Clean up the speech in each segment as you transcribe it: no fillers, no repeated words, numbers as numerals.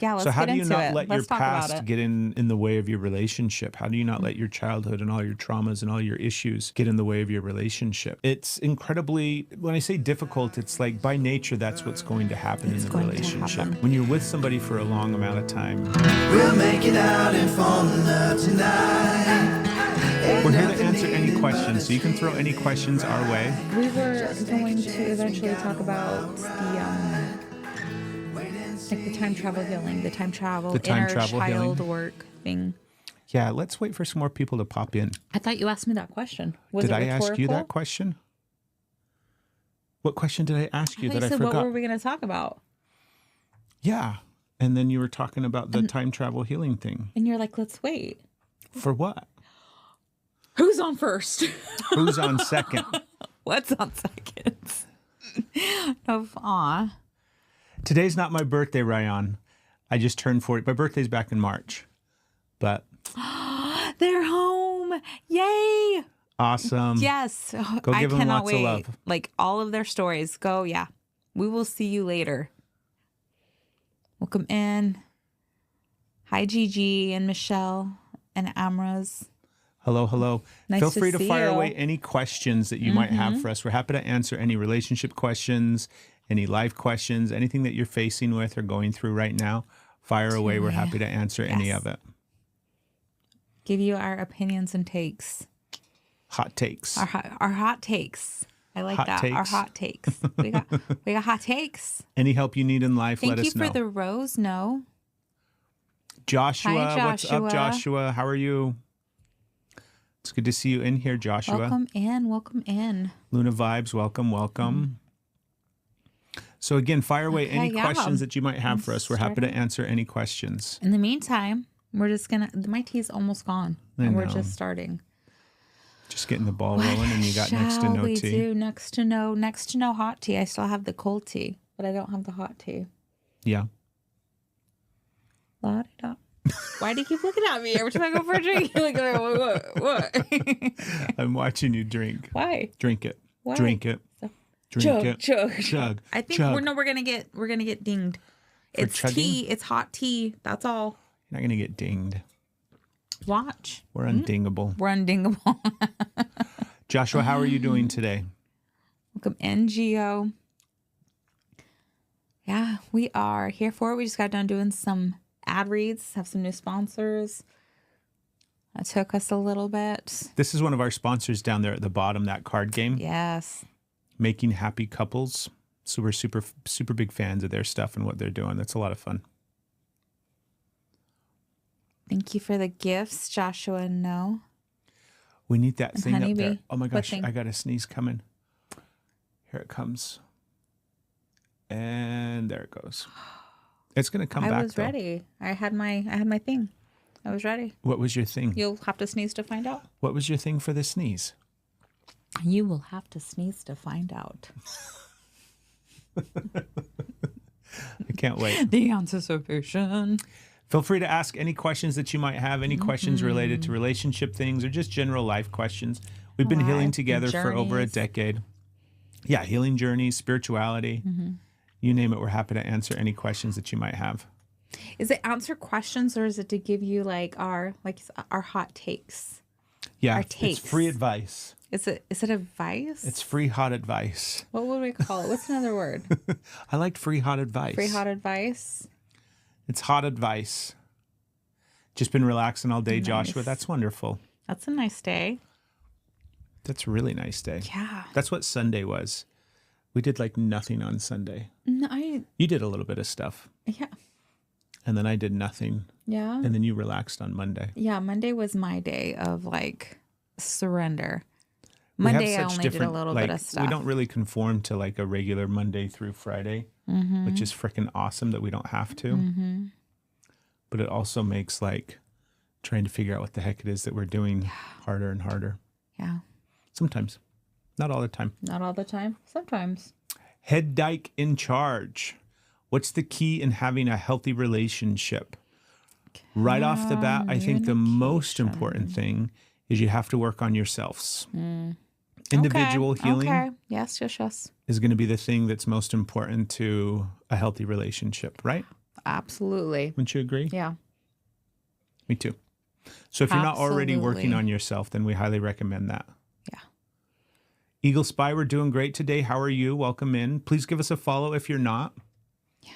Yeah, let's So how get do you into not it. let Let's your talk about past it. get in the way of your relationship? How do you not let your childhood and all your traumas and all your issues get in the way of your relationship? It's incredibly, when I say difficult, it's like by nature, that's what's going to happen in the going to relationship. happen. When you're with somebody for a long amount of time, We'll make it out and fall in love tonight. we're here to answer any questions. So you can throw any questions our way. We were going to eventually talk about the time travel healing, the time travel, The time inner travel child healing. work thing. Yeah, let's wait for some more people to pop in. I thought you asked me that question. Was Did it I rhetorical? ask you that question? What question did I ask you I that I said, forgot? what were we going to talk about? Yeah. And then you were talking about the time travel healing thing. And you're like, let's wait. For what? Who's on first? Who's on second? What's on second? Aw. Today's not my birthday, Ryan. I just turned 40. My birthday's back in March. But They're home. Yay. awesome. Yes. Go I give them cannot lots wait. of love. Like all of their stories. Go, yeah. We will see you later. Welcome in. Hi, Gigi and Michelle and Amras. Hello, hello. Nice Feel to free to see fire you. away any questions that you might have for us. We're happy to answer any relationship questions, any life questions, anything that you're facing with or going through right now. Fire away. We're happy to answer any Yes. of it. Give you our opinions and takes. Hot takes. Our hot takes. I like Hot that. Our takes. hot takes. We got hot takes. Any help you need in life, Thank let you us know. for the rose. No. Joshua, Hi, what's up, Joshua. Joshua? How are you? It's good to see you in here, Joshua. Welcome in. Welcome in. Luna Vibes, welcome, welcome. So again, fire away Okay, any yeah. questions that you might have for us. We're happy to Starting. answer any questions. In the meantime, we're just gonna. My tea's almost gone, and we're know. just starting. Just getting the ball rolling, and you got next to Shall no we tea. do next to no hot tea? I still have the cold tea, but I don't have the hot tea. Yeah. La-di-da. Why do you keep looking at me every time I go for a drink? You're like, what? I'm watching you drink. Why? Drink it. Why? Drink it. Drink Chug, it. chug. Chug. I think chug. we're gonna get dinged. For It's chugging? tea. It's hot tea. That's all. You're not going to get dinged. Watch. We're undingable. We're undingable. Joshua, how are you doing today? Welcome NGO. Yeah, we are here for it. We just got done doing some ad reads, have some new sponsors. That took us a little bit. This is one of our sponsors down there at the bottom, that card game, Yes. Making Happy Couples. So we're super, super big fans of their stuff and what they're doing. That's a lot of fun. Thank you for the gifts, Joshua and No. We need that thing up Honeybee. there. Oh my What gosh, thing? I got a sneeze coming. Here it comes. And there it goes. It's going to come back. I was though. ready. I had my thing. I was ready. What was your thing? You'll have to sneeze to find out. What was your thing for the sneeze? You will have to sneeze to find out. I can't wait. The anticipation. Feel free to ask any questions that you might have, any questions related to relationship things or just general life questions. We've been healing Life together for over a journeys. decade. Yeah, healing journeys, spirituality, you name it. We're happy to answer any questions that you might have. Is it answer questions or is it to give you like our hot takes? Yeah, Our it's takes. free advice. Is it advice? It's free hot advice. What would we call it? What's another word? I liked free hot advice. Free hot advice. It's hot advice. Just been relaxing all day, Nice. Joshua. That's wonderful. That's a nice day. That's a really nice day. Yeah. That's what Sunday was. We did like nothing on Sunday. No, You did a little bit of stuff, yeah. and then I did nothing, Yeah. and then you relaxed on Monday. Yeah. Monday was my day of like surrender. We have Monday I such only did a different, little like, bit of stuff. We don't really conform to like a regular Monday through Friday, which is freaking awesome that we don't have to. But it also makes like trying to figure out what the heck it is that we're doing harder and harder. Yeah. Sometimes, not all the time. Not all the time. Sometimes. Head Dyke in charge. What's the key in having a healthy relationship? Right off the bat, I think the most important thing is you have to work on yourselves. Individual healing Okay. Yes. is going to be the thing that's most important to a healthy relationship, right? Absolutely. Wouldn't you agree? Yeah. Me too. So if you're not already working Absolutely. on yourself, then we highly recommend that. Yeah. Eagle Spy, we're doing great today. How are you? Welcome in. Please give us a follow if you're not. Yeah.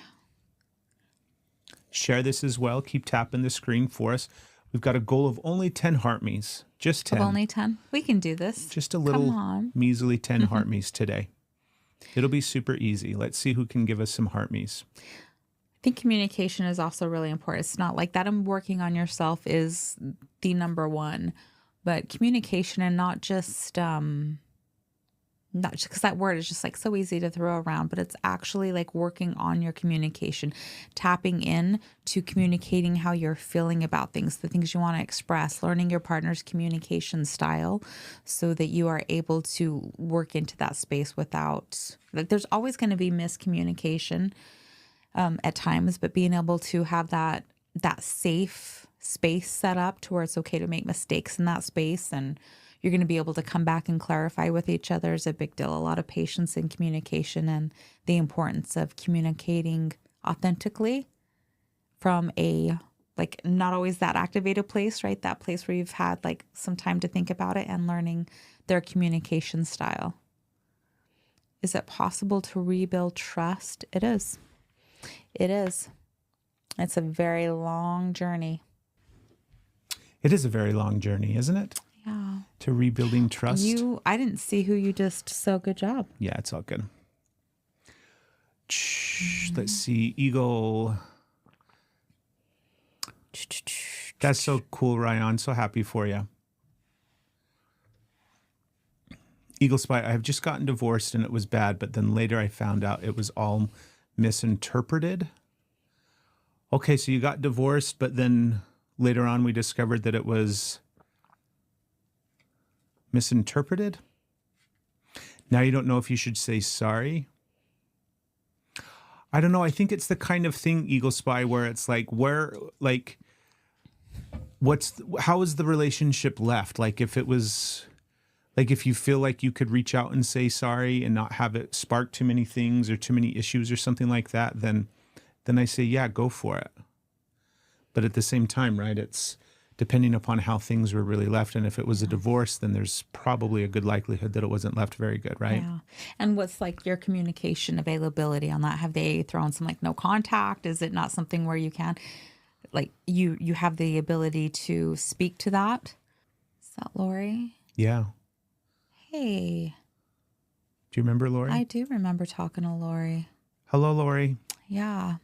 Share this as well. Keep tapping the screen for us. We've got a goal of only 10 heart me's. Just 10. Of only 10. We can do this. Just a little Come on. measly 10 heart me's today. It'll be super easy. Let's see who can give us some heart me's. I think communication is also really important. It's not like that. Working on yourself is the number one, but communication, and not just because that word is just like so easy to throw around, but it's actually like working on your communication, tapping in to communicating how you're feeling about things, the things you want to express, learning your partner's communication style so that you are able to work into that space without, like, there's always going to be miscommunication at times, but being able to have that safe space set up to where it's okay to make mistakes in that space, and you're going to be able to come back and clarify with each other is a big deal. A lot of patience in communication, and the importance of communicating authentically from a, like, not always that activated place, right? That place where you've had like some time to think about it, and learning their communication style. Is it possible to rebuild trust? It is. It is. It's a very long journey. It is a very long journey, isn't it? Yeah. To rebuilding trust. I didn't see who you just, so good job. Yeah, it's all good. Let's see. Eagle. That's so cool, Ryan. So happy for you. Eagle Spy, I have just gotten divorced and it was bad, but then later I found out it was all misinterpreted. Okay, so you got divorced, but then later on we discovered that it was misinterpreted. Now you don't know if you should say sorry. I don't know. I think it's the kind of thing, Eagle Spy, where it's like, how is the relationship left? Like, if it was, like, if you feel like you could reach out and say sorry and not have it spark too many things or too many issues or something like that, then I say, yeah, go for it. But at the same time, right, it's depending upon how things were really left. And if it was a divorce, then there's probably a good likelihood that it wasn't left very good, right? Yeah. And what's like your communication availability on that? Have they thrown some like no contact? Is it not something where you can, like, you have the ability to speak to that? Is that Lori? Yeah. Hey. Do you remember Lori? I do remember talking to Lori. Hello, Lori. Yeah.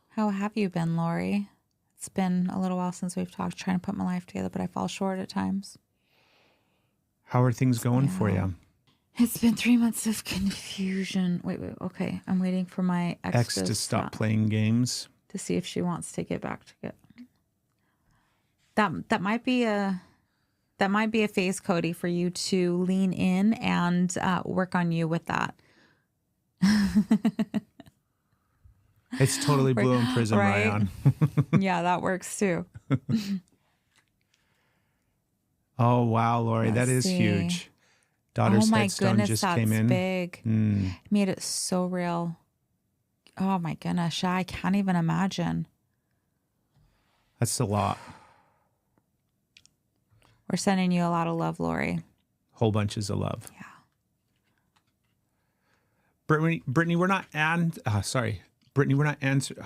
How have you been, Lori? It's been a little while since we've talked, trying to put my life together, but I fall short at times. How are things going for you? It's been 3 months of confusion. Wait. Okay. I'm waiting for my Ex to stop playing games. to see if she wants to get back together. That might be a phase, Cody, for you to lean in and work on you with that. It's totally blue in prison, Right? Ryan. Yeah, that works too. Oh, wow, Lori, that is see. huge. Daughter's Oh my headstone goodness, just that's came in. big. Mm. Made it so real. Oh my goodness, I can't even imagine. That's a lot. We're sending you a lot of love, Lori. Whole bunches of love. Yeah. Brittany, we're not Brittany, we're not answering.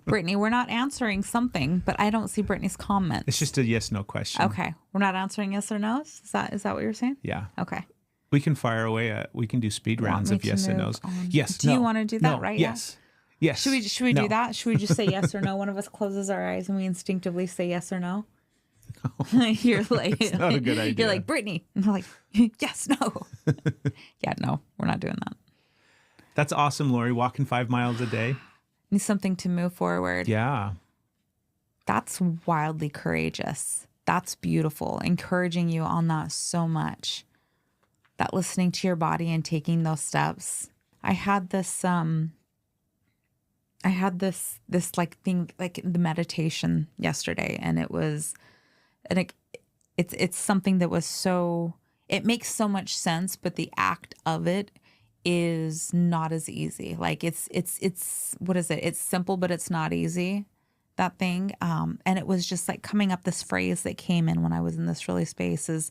Brittany, we're not answering something, but I don't see Brittany's comments. It's just a yes/no question. Okay, we're not answering yes or no's. Is that what you're saying? Yeah. Okay. We can fire away. We can do speed You want rounds me of to yes and move no's. on? Yes. Do no, you want to do that? no, Right? Yes. Yes. Should we no. do that? Should we just say yes or no? One of us closes our eyes and we instinctively say yes or no. You're like, It's not a good idea. You're like, Brittany. And I'm like, yes, no. Yeah, no, we're not doing that. That's awesome, Lori. Walking 5 miles a day. Need something to move forward. Yeah. That's wildly courageous. That's beautiful. Encouraging you on that so much. That listening to your body and taking those steps. I had this like thing, like the meditation yesterday, and it's something that was so, it makes so much sense, but the act of it is not as easy. Like it's what is it? It's simple, but it's not easy. That thing. And it was just like coming up, this phrase that came in when I was in this really space is,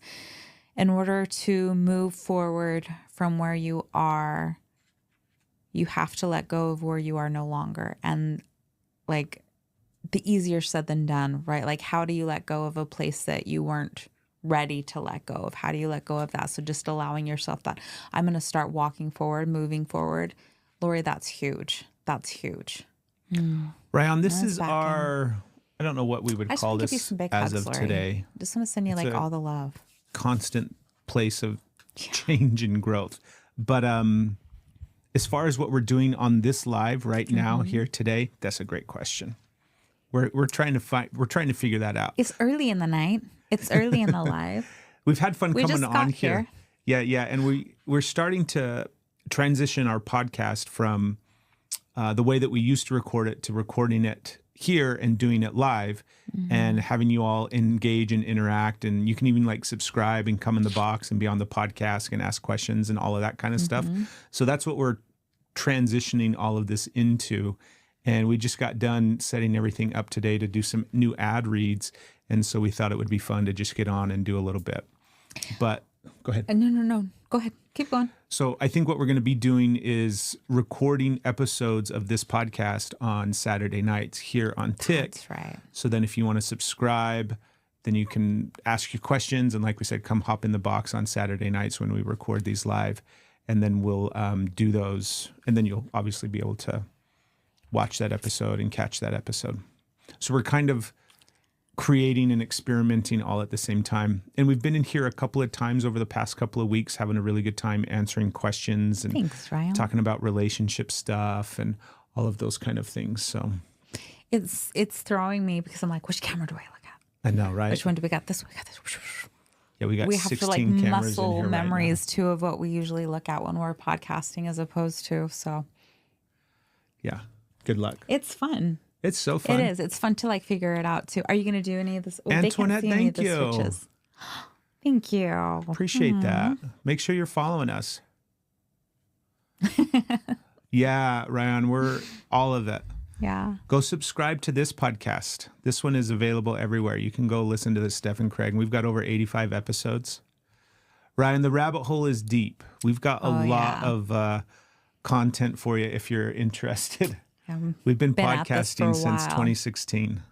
in order to move forward from where you are, you have to let go of where you are no longer. And like, the easier said than done, right? Like, how do you let go of a place that you weren't ready to let go of? How do you let go of that? So just allowing yourself that I'm going to start walking forward, moving forward. Lori, that's huge. That's huge. Ryan, this is our, I don't know what we would call this as hugs, of Lori. today. I just want to send you like all the love. Constant place of change and growth. But as far as what we're doing on this live right now here today, that's a great question. We're trying to figure that out. It's early in the night. It's early in the live. We've had fun coming just on got here. Yeah. And we're starting to transition our podcast from the way that we used to record it to recording it here and doing it live and having you all engage and interact. And you can even like subscribe and come in the box and be on the podcast and ask questions and all of that kind of stuff. So that's what we're transitioning all of this into. And we just got done setting everything up today to do some new ad reads. And so we thought it would be fun to just get on and do a little bit. But go ahead. No. Go ahead. Keep going. So I think what we're going to be doing is recording episodes of this podcast on Saturday nights here on Tick. That's right. So then if you want to subscribe, then you can ask your questions. And like we said, come hop in the box on Saturday nights when we record these live. And then we'll do those. And then you'll obviously be able to watch that episode and catch that episode. So we're kind of creating and experimenting all at the same time. And we've been in here a couple of times over the past couple of weeks, having a really good time answering questions and Thanks, Ryan. talking about relationship stuff and all of those kind of things. So it's throwing me because I'm like, which camera do I look at? I know, right? Which one do we got? This one, we got this. Yeah, we got We have 16 to like cameras in muscle here memories too of what we usually look at when we're podcasting as opposed to. So yeah, good luck. it's fun. It's so fun. It is. It's fun to like figure it out too. Are you going to do any of this? Oh, Antoinette, they can't see any of thank the you. switches. Thank you. Appreciate that. Make sure you're following us. Yeah, Ryan, we're all of it. Yeah. Go subscribe to this podcast. This one is available everywhere. You can go listen to the Steph and Craig. We've got over 85 episodes. Ryan, the rabbit hole is deep. We've got a lot of content for you if you're interested. We've been podcasting since 2016.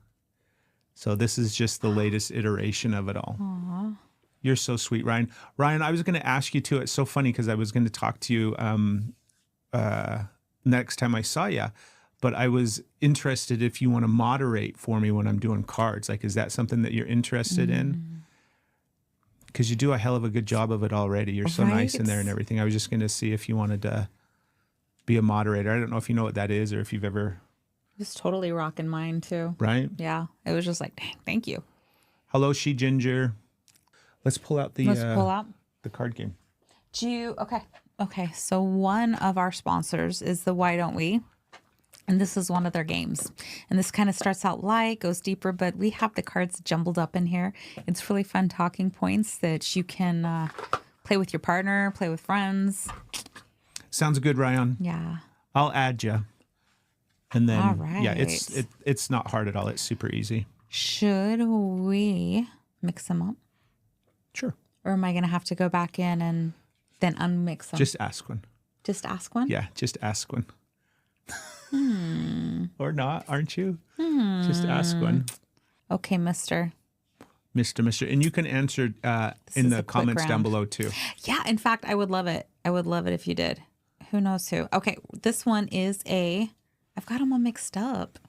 So this is just the latest iteration of it all. Aww. You're so sweet, Ryan. Ryan, I was going to ask you to. It's so funny because I was going to talk to you next time I saw you. But I was interested if you want to moderate for me when I'm doing cards. Like, is that something that you're interested in? Because you do a hell of a good job of it already. You're so nice in there and everything. I was just going to see if you wanted to be a moderator. I don't know if you know what that is or if you've ever... Just totally rocking mine too. Right? Yeah. It was just like, dang, thank you. Hello, She Ginger. Let's pull out the card game. Okay. So one of our sponsors is the Why Don't We? And this is one of their games. And this kind of starts out light, goes deeper, but we have the cards jumbled up in here. It's really fun talking points that you can play with your partner, play with friends. Sounds good, Ryan. Yeah. I'll add you. And then, all right. Yeah, it's not hard at all. It's super easy. Should we mix them up? Sure. Or am I going to have to go back in and then unmix them? Just ask one. Just ask one? Yeah, just ask one. Or not, aren't you? Just ask one. Okay, Mr. And you can answer in the comments down below too. Yeah, in fact, I would love it. I would love it if you did. Who knows who? Okay, this one is I've got them all mixed up.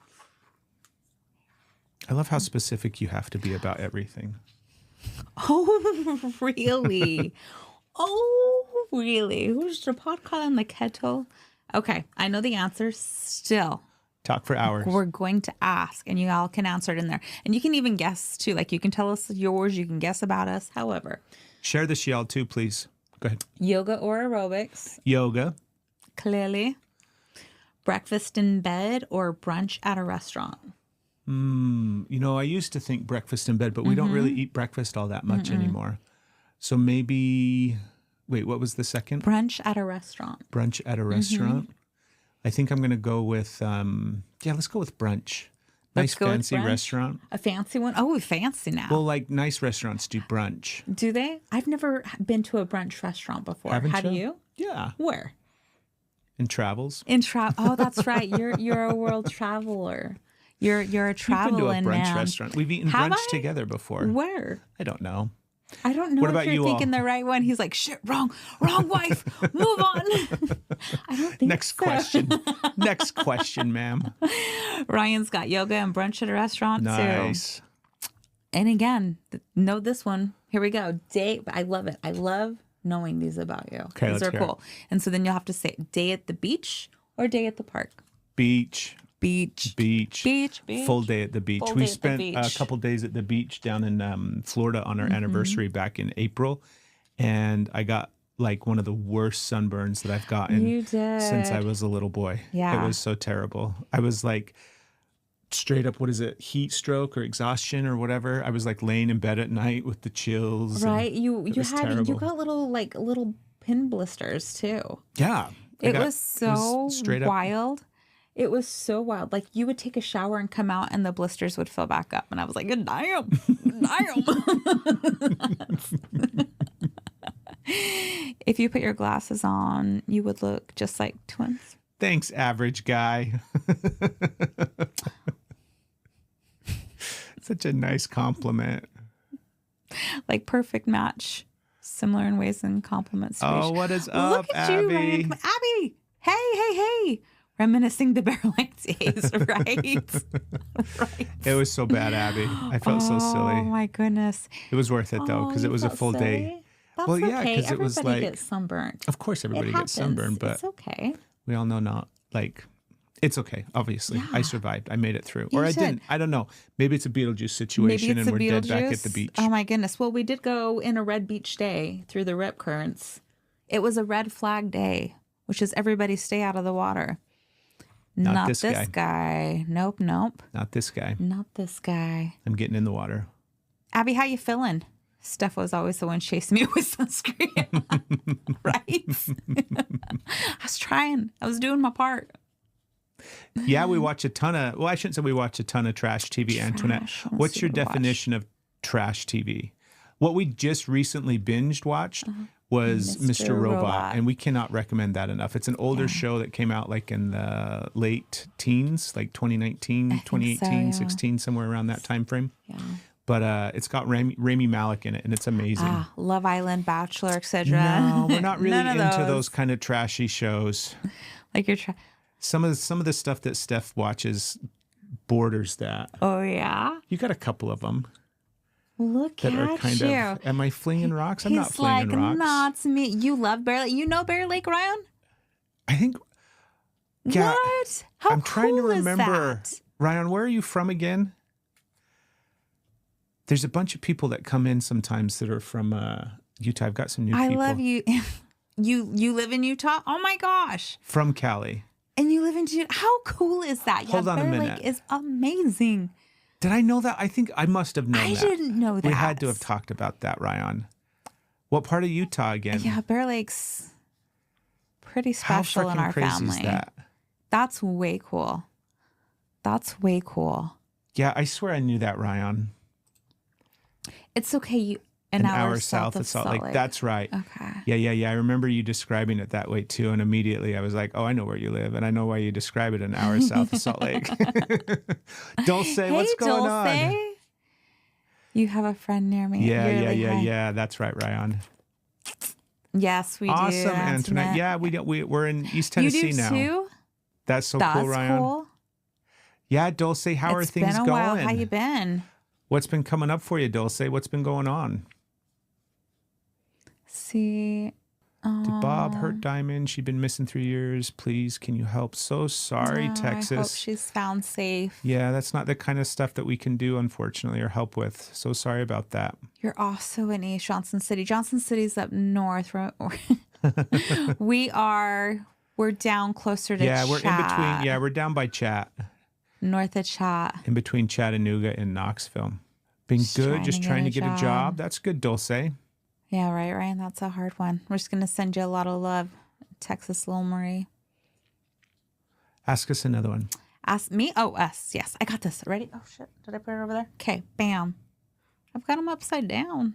I love how specific you have to be about everything. Oh, really? Oh, really? Who's the pot calling the kettle? Okay, I know the answer still. Talk for hours. We're going to ask, and you all can answer it in there. And you can even guess, too. Like, you can tell us yours. You can guess about us. However. Share this, y'all, too, please. Go ahead. Yoga or aerobics? Yoga. Clearly. Breakfast in bed or brunch at a restaurant? I used to think breakfast in bed, but we don't really eat breakfast all that much anymore. So maybe Wait, what was the second? Brunch at a restaurant. Brunch at a restaurant. I think I'm going to go with, let's go with brunch. Nice Let's go with fancy brunch. restaurant. A fancy one? Oh, fancy now. Well, like nice restaurants do brunch. Do they? I've never been to a brunch restaurant before. Haven't Have you? you? Yeah. Where? In travels. Oh, that's right. You're a world traveler. You're a We've been to a traveling brunch man. restaurant. We've eaten Have brunch I? together before. Where? I don't know. I don't know What if about you're you thinking all? the right one. He's like, shit, wrong wife. Move on. I don't think Next so. question. Next question, ma'am. Ryan's got yoga and brunch at a restaurant Nice. too. And again, know this one. Here we go. Date. I love it. I love knowing these about you. Okay, These let's are hear cool. And so then you'll have to say day at the beach or day at the park. Beach. Beach. Beach. Beach. Beach. Full day at the beach. Full We day at the spent a beach. couple days at the beach down in Florida on our anniversary back in April. And I got like one of the worst sunburns that I've gotten You did. since I was a little boy. Yeah. It was so terrible. I was like straight up, what is it? Heat stroke or exhaustion or whatever. I was like laying in bed at night with the chills. and Right. You was had you terrible. got little pin blisters too. Yeah. It was so straight up. wild. It was so wild. Like you would take a shower and come out and the blisters would fill back up. And I was like, damn. If you put your glasses on, you would look just like twins. Thanks, average guy. Such a nice compliment. Like perfect match. Similar in ways and compliments. to Oh, each. what is Look up, at you, Abby? Ryan. Abby. Hey. Reminiscing the Bear Lake days, right? Right. It was so bad, Abby. I felt so Oh silly. my goodness. It was worth it though, because Oh, it was a felt full silly? day. That's Well, yeah, okay. 'cause it was Everybody like- gets sunburnt. Of course, everybody It gets sunburned, but it's okay. we all know not like it's okay. Obviously, I Yeah. survived. I made it through, You or I did. didn't. I don't know. Maybe it's a Beetlejuice situation, Maybe it's and a we're dead back at the Beetlejuice. beach. Oh my goodness. Well, we did go in a red beach day through the rip currents. It was a red flag day, which is everybody stay out of the water. Not this guy. Nope. Not this guy. Not this guy. I'm getting in the water. Abby, how you feeling? Steph was always the one chasing me with sunscreen. Right? I was trying. I was doing my part. Yeah, we watch a ton of. Well, I shouldn't say we watch a ton of trash TV, Antoinette. Trash. I wanna What's see your what to watch. definition of trash TV? What we just recently binged watched was Mr. Mr. Robot, Robot. and we cannot recommend that enough. It's an older show that came out like in the late teens, like 2019, think so, 2018, yeah. 16, somewhere around that time frame. Yeah. But it's got Rami Malek in it, and it's amazing. Love Island, Bachelor, etc. No, we're not really None of into those kind of trashy shows. Like you're Some of the stuff that Steph watches borders that. Oh yeah. You got a couple of them Look that at are kind you. of. Am I flinging rocks? I'm He's not flinging like, rocks. not me. You love Bear Lake. You know Bear Lake, Ryan? I think. Yeah, What? How I'm trying to cool is remember. that? Ryan, where are you from again? There's a bunch of people that come in sometimes that are from Utah. I've got some new I people. love you. You live in Utah? Oh my gosh. From Cali. And you live in Utah. How cool is that? Hold on a Bear minute. Lake is amazing. Did I know that? I think I must have known I that. didn't know that. We had to have talked about that, Ryan. What part of Utah again? Yeah, Bear Lake's pretty How special in freaking our crazy family. is that? That's way cool. That's way cool. Yeah, I swear I knew that, Ryan. It's okay. An hour south of Salt Lake. That's right. Okay. Yeah. I remember you describing it that way too. And immediately I was like, oh, I know where you live. And I know why you describe it an hour south of Salt Lake. Dulce, what's going on? You have a friend near me. Yeah. That's right, Ryan. Yes, we do. Awesome, Antoinette. Yeah, we're in East Tennessee you do now. Too? That's so That's cool, Ryan. cool. Yeah, Dulce, how are It's things been a going? while. How you been? What's been coming up for you, Dulce? What's been going on? See. Did Bob hurt Diamond? She'd been missing 3 years. Please, can you help? So sorry, No, Texas. I hope she's found safe. Yeah, that's not the kind of stuff that we can do, unfortunately, or help with. So sorry about that. You're also in East Johnson City. Johnson City's up north. We're down closer to Yeah, we're in Chat. between. Yeah, we're down by Chat, North of Chat. in between Chattanooga and Knoxville. Been Just good, trying just to trying to get get a a job. job. That's good, Dulce. Yeah, right, Ryan. That's a hard one. We're just going to send you a lot of love. Texas Lil Marie. Ask us another one. Ask me? Oh, us. Yes, I got this. Ready? Oh, shit. Did I put it over there? Okay, bam. I've got them upside down.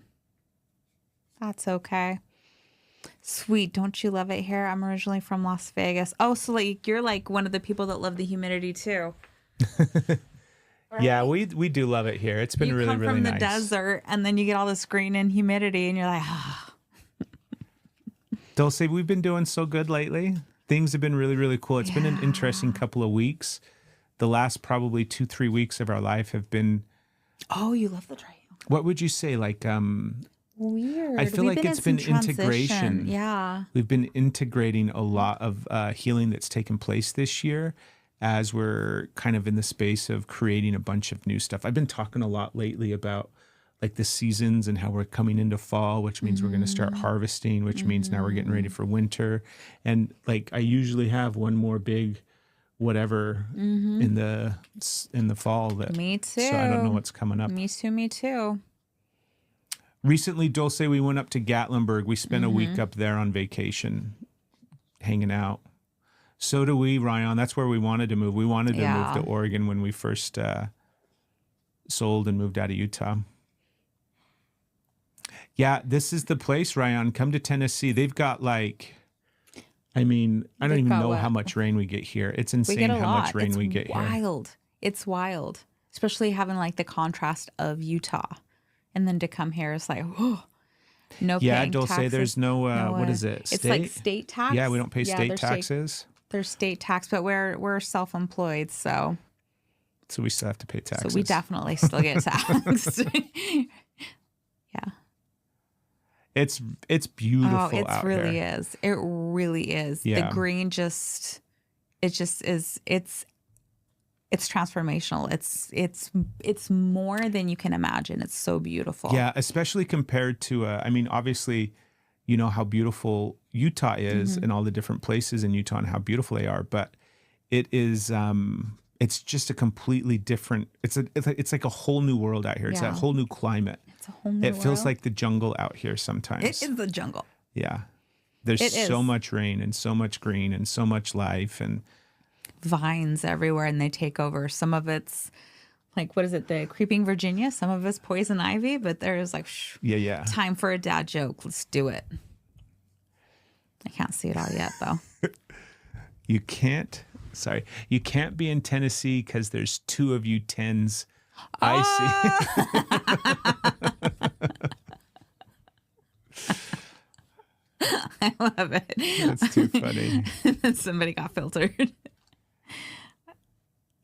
That's okay. Sweet. Don't you love it here? I'm originally from Las Vegas. Oh, so like you're like one of the people that love the humidity too. Right? Yeah, we do love it here. It's been really, really nice. You come from the desert and then you get all this green and humidity and you're like, ah. Dulce, we've been doing so good lately. Things have been really, really cool. It's been an interesting couple of weeks. The last probably 2-3 weeks of our life have been. Oh, you love the trail. What would you say? Like, weird. I feel like it's been integration. Yeah. We've been integrating a lot of healing that's taken place this year as we're kind of in the space of creating a bunch of new stuff. I've been talking a lot lately about like the seasons and how we're coming into fall, which means we're going to start harvesting, which means now we're getting ready for winter. And like, I usually have one more big whatever in the fall. Me too. So I don't know what's coming up. Me too. Recently, Dulce, we went up to Gatlinburg. We spent a week up there on vacation, hanging out. So do we, Ryan. That's where we wanted to move. We wanted to move to Oregon when we first sold and moved out of Utah. Yeah, this is the place, Ryan. Come to Tennessee. They've got like, I mean, I don't even know how much rain we get here. It's insane how much rain we get here. It's wild, especially having like the contrast of Utah. And then to come here, it's like, whoa, no paying taxes. Dulce, there's no, what is it? It's like state tax. Yeah, we don't pay state taxes. There's state tax, but we're self-employed, so we still have to pay taxes. So we definitely still get taxed. Yeah. It's beautiful out here. It really is. It really is. Yeah. The green it's transformational. It's more than you can imagine. It's so beautiful. Yeah, especially compared to, I mean, obviously, you know how beautiful Utah is and all the different places in Utah and how beautiful they are. But it is, it's just a completely different, it's like a whole new world out here. It's a whole new climate. It's a whole new world. It feels like the jungle out here sometimes. It is the jungle. Yeah. There's so much rain and so much green and so much life and vines everywhere, and they take over. Some of it's like, what is it, the creeping Virginia? Some of it's poison ivy, but there's like, time for a dad joke. Let's do it. I can't see it all yet, though. You can't be in Tennessee because there's 2 of you 10s. I see. I love it. That's too funny. Somebody got filtered.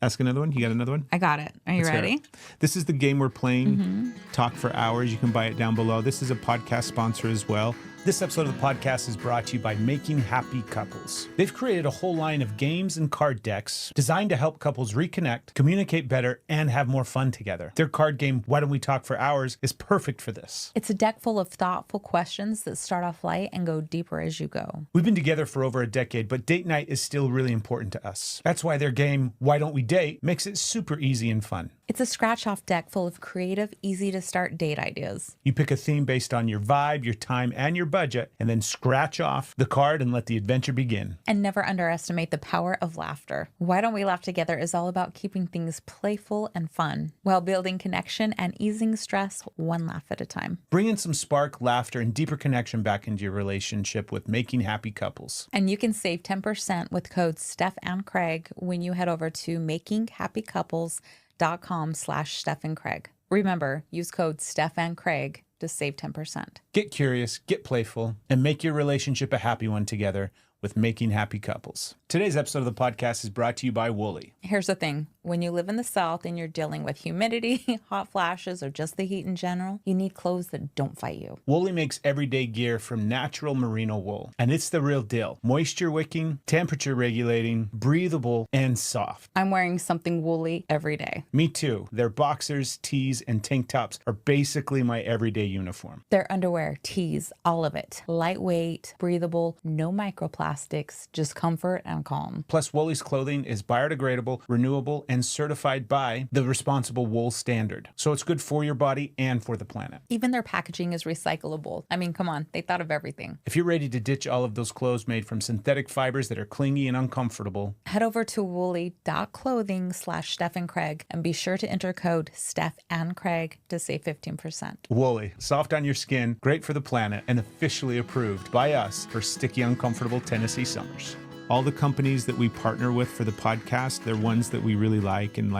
Ask another one. You got another one? I got it. Are you ready? This is the game we're playing. Talk for Hours. You can buy it down below. This is a podcast sponsor as well. This episode of the podcast is brought to you by Making Happy Couples. They've created a whole line of games and card decks designed to help couples reconnect, communicate better, and have more fun together. Their card game, Why Don't We Talk for Hours, is perfect for this. It's a deck full of thoughtful questions that start off light and go deeper as you go. We've been together for over a decade, but date night is still really important to us. That's why their game, Why Don't We Date, makes it super easy and fun. It's a scratch-off deck full of creative, easy-to-start date ideas. You pick a theme based on your vibe, your time, and your budget, and then scratch off the card and let the adventure begin. And never underestimate the power of laughter. Why Don't We Laugh Together is all about keeping things playful and fun while building connection and easing stress one laugh at a time. Bring in some spark, laughter, and deeper connection back into your relationship with Making Happy Couples. And you can save 10% with code Steph and Craig when you head over to makinghappycouples.com/Steph and Craig. Remember, use code Steph and Craig to save 10%. Get curious, get playful, and make your relationship a happy one together with Making Happy Couples. Today's episode of the podcast is brought to you by Woolly. Here's the thing. When you live in the South and you're dealing with humidity, hot flashes, or just the heat in general, you need clothes that don't fight you. Woolly makes everyday gear from natural merino wool, and it's the real deal. Moisture wicking, temperature regulating, breathable, and soft. I'm wearing something woolly every day. Me too. Their boxers, tees, and tank tops are basically my everyday uniform. Their underwear, tees, all of it. Lightweight, breathable, no microplastics, just comfort and calm. Plus, Woolly's clothing is biodegradable, renewable, and certified by the Responsible Wool Standard. So it's good for your body and for the planet. Even their packaging is recyclable. I mean, come on, they thought of everything. If you're ready to ditch all of those clothes made from synthetic fibers that are clingy and uncomfortable, head over to woolly.clothing/Steph and Craig and be sure to enter code Steph and Craig to save 15%. Woolly, soft on your skin, great for the planet, and officially approved by us for sticky, uncomfortable Tennessee summers. All the companies that we partner with for the podcast, they're ones that we really like and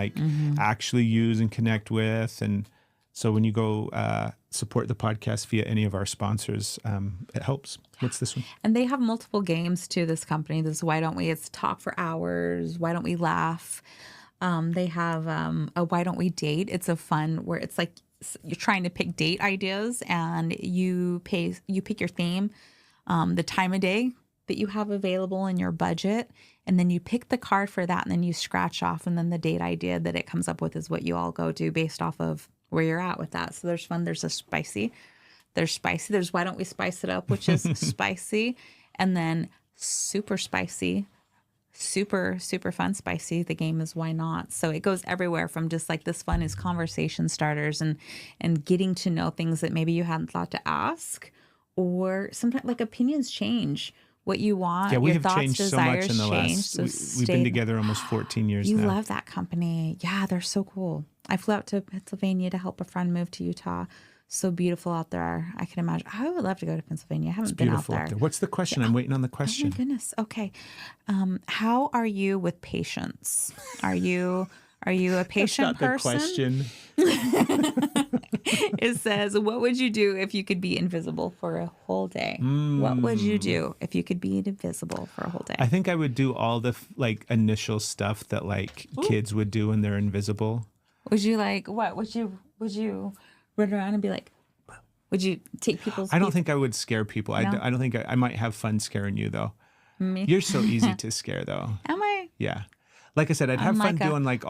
actually use and connect with. And so when you go support the podcast via any of our sponsors, it helps. What's this one? And they have multiple games to this company. This is Why Don't We? It's Talk for Hours. Why Don't We Laugh? They have a Why Don't We Date? It's a fun where it's like you're trying to pick date ideas and you pick your theme, the time of day that you have available in your budget, and then you pick the card for that, and then you scratch off, and then the date idea that it comes up with is what you all go do based off of where you're at with that. So there's fun. There's spicy. There's Why Don't We Spice It Up, which is spicy, and then super spicy, super fun spicy. The game is Why Not. So it goes everywhere from just like this fun is conversation starters and getting to know things that maybe you hadn't thought to ask, or sometimes like opinions change. What you want, yeah, we your have thoughts, changed so much in the change, last. We've been together almost 14 years You now. love that company. Yeah, they're so cool. I flew out to Pennsylvania to help a friend move to Utah. So beautiful out there. I can imagine. I would love to go to Pennsylvania. I haven't been out there. What's the question? I'm waiting on the Oh question. my goodness. Okay. How are you with patience? Are you a patient That's not person? the question. It says, what would you do if you could be invisible for a whole day? What would you do if you could be invisible for a whole day? I think I would do all the initial stuff that kids would do when they're invisible. Would you what? Would you run around and be like, would you take people's I don't think I would scare people. No? I don't think I might have fun scaring you though. Me? You're so easy to scare though. Am I? Yeah. Like I said, I'd have fun doing I'm like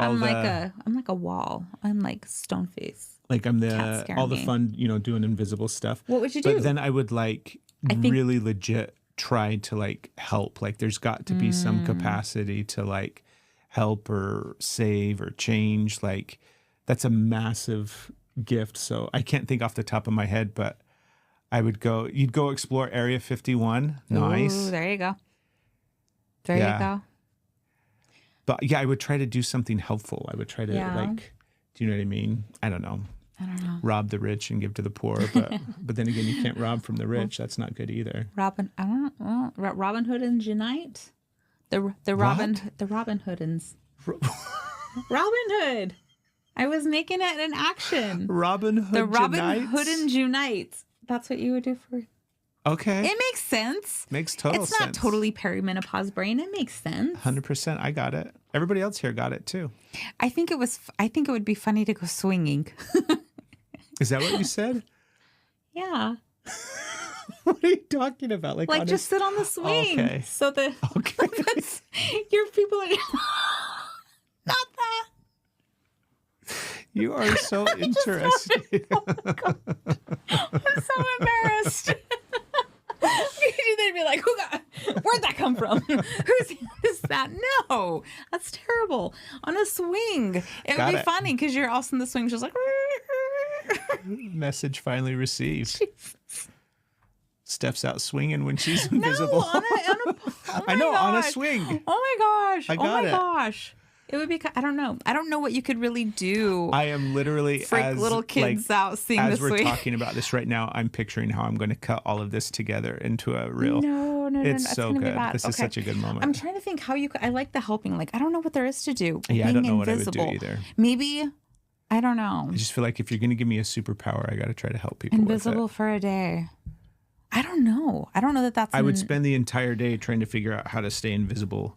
a wall. I'm like stone face. Like I'm Can't scare all the me. fun, doing invisible stuff. What would you do? But then I would think- really legit try to help. There's got to be some capacity to help or save or change. That's a massive gift. So I can't think off the top of my head, but you'd go explore Area 51. Nice. Ooh, there you go. There you go. But yeah, I would try to do something helpful. I would try to do you know what I mean? I don't know. Rob the rich and give to the poor, but then again, you can't rob from the rich. That's not good either. Robin Hoodins unite. The Robin Hoodins. Robin Hood. I was making it an action. Robin Hood. The Robin unites? Hoodins unite. That's what you would do for. Okay. It makes sense. Makes total sense. It's not totally perimenopause brain. It makes sense. 100%. I got it. Everybody else here got it too. I think it would be funny to go swinging. Is that what you said? Yeah. What are you talking about? Like just sit on the swing. Okay. So Okay. your people are not that. You are so interesting. I'm so embarrassed. They'd be like, where'd that come from? Who's that? No, that's terrible. On a swing. It would be funny because you're also in the swing, just like Message finally received. Jesus. Steph's out swinging when she's invisible. No, I know, on a swing. Oh my gosh. I got it. Gosh. It would be, I don't know. I don't know what you could really do. I am literally freak little kids out seeing as the we're swing. talking about this right now. I'm picturing how I'm going to cut all of this together into a reel. No. It's so gonna be good. bad. This is such a good moment. I'm trying to think how you could. I like the helping. I don't know what there is to do. Yeah, I Being don't know invisible. what I would do either. Maybe, I don't know. I just feel like if you're going to give me a superpower, I got to try to help people. Invisible with it. for a day. I don't know. I don't know that that's. I would spend the entire day trying to figure out how to stay invisible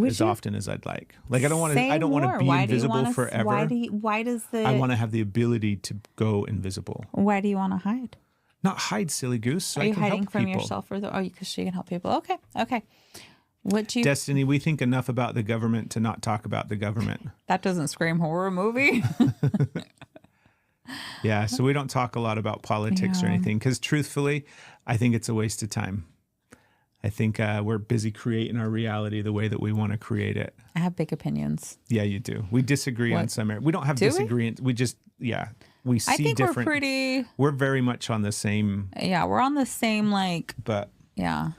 as often as I'd like. I don't want to. I don't want to be invisible forever. Why does the? I want to have the ability to go invisible. Why do you want to hide? Not hide, silly goose. So Are I you can hiding help from people. yourself, because you can help people? Okay. What do you? Destiny, we think enough about the government to not talk about the government. That doesn't scream horror movie. Yeah, so we don't talk a lot about politics or anything because truthfully, I think it's a waste of time. I think we're busy creating our reality the way that we want to create it. I have big opinions. Yeah, you do. We disagree on some areas. We don't have disagreements. We just, we see I think different. We're very much on the same. Yeah, we're on the same, like. But yeah.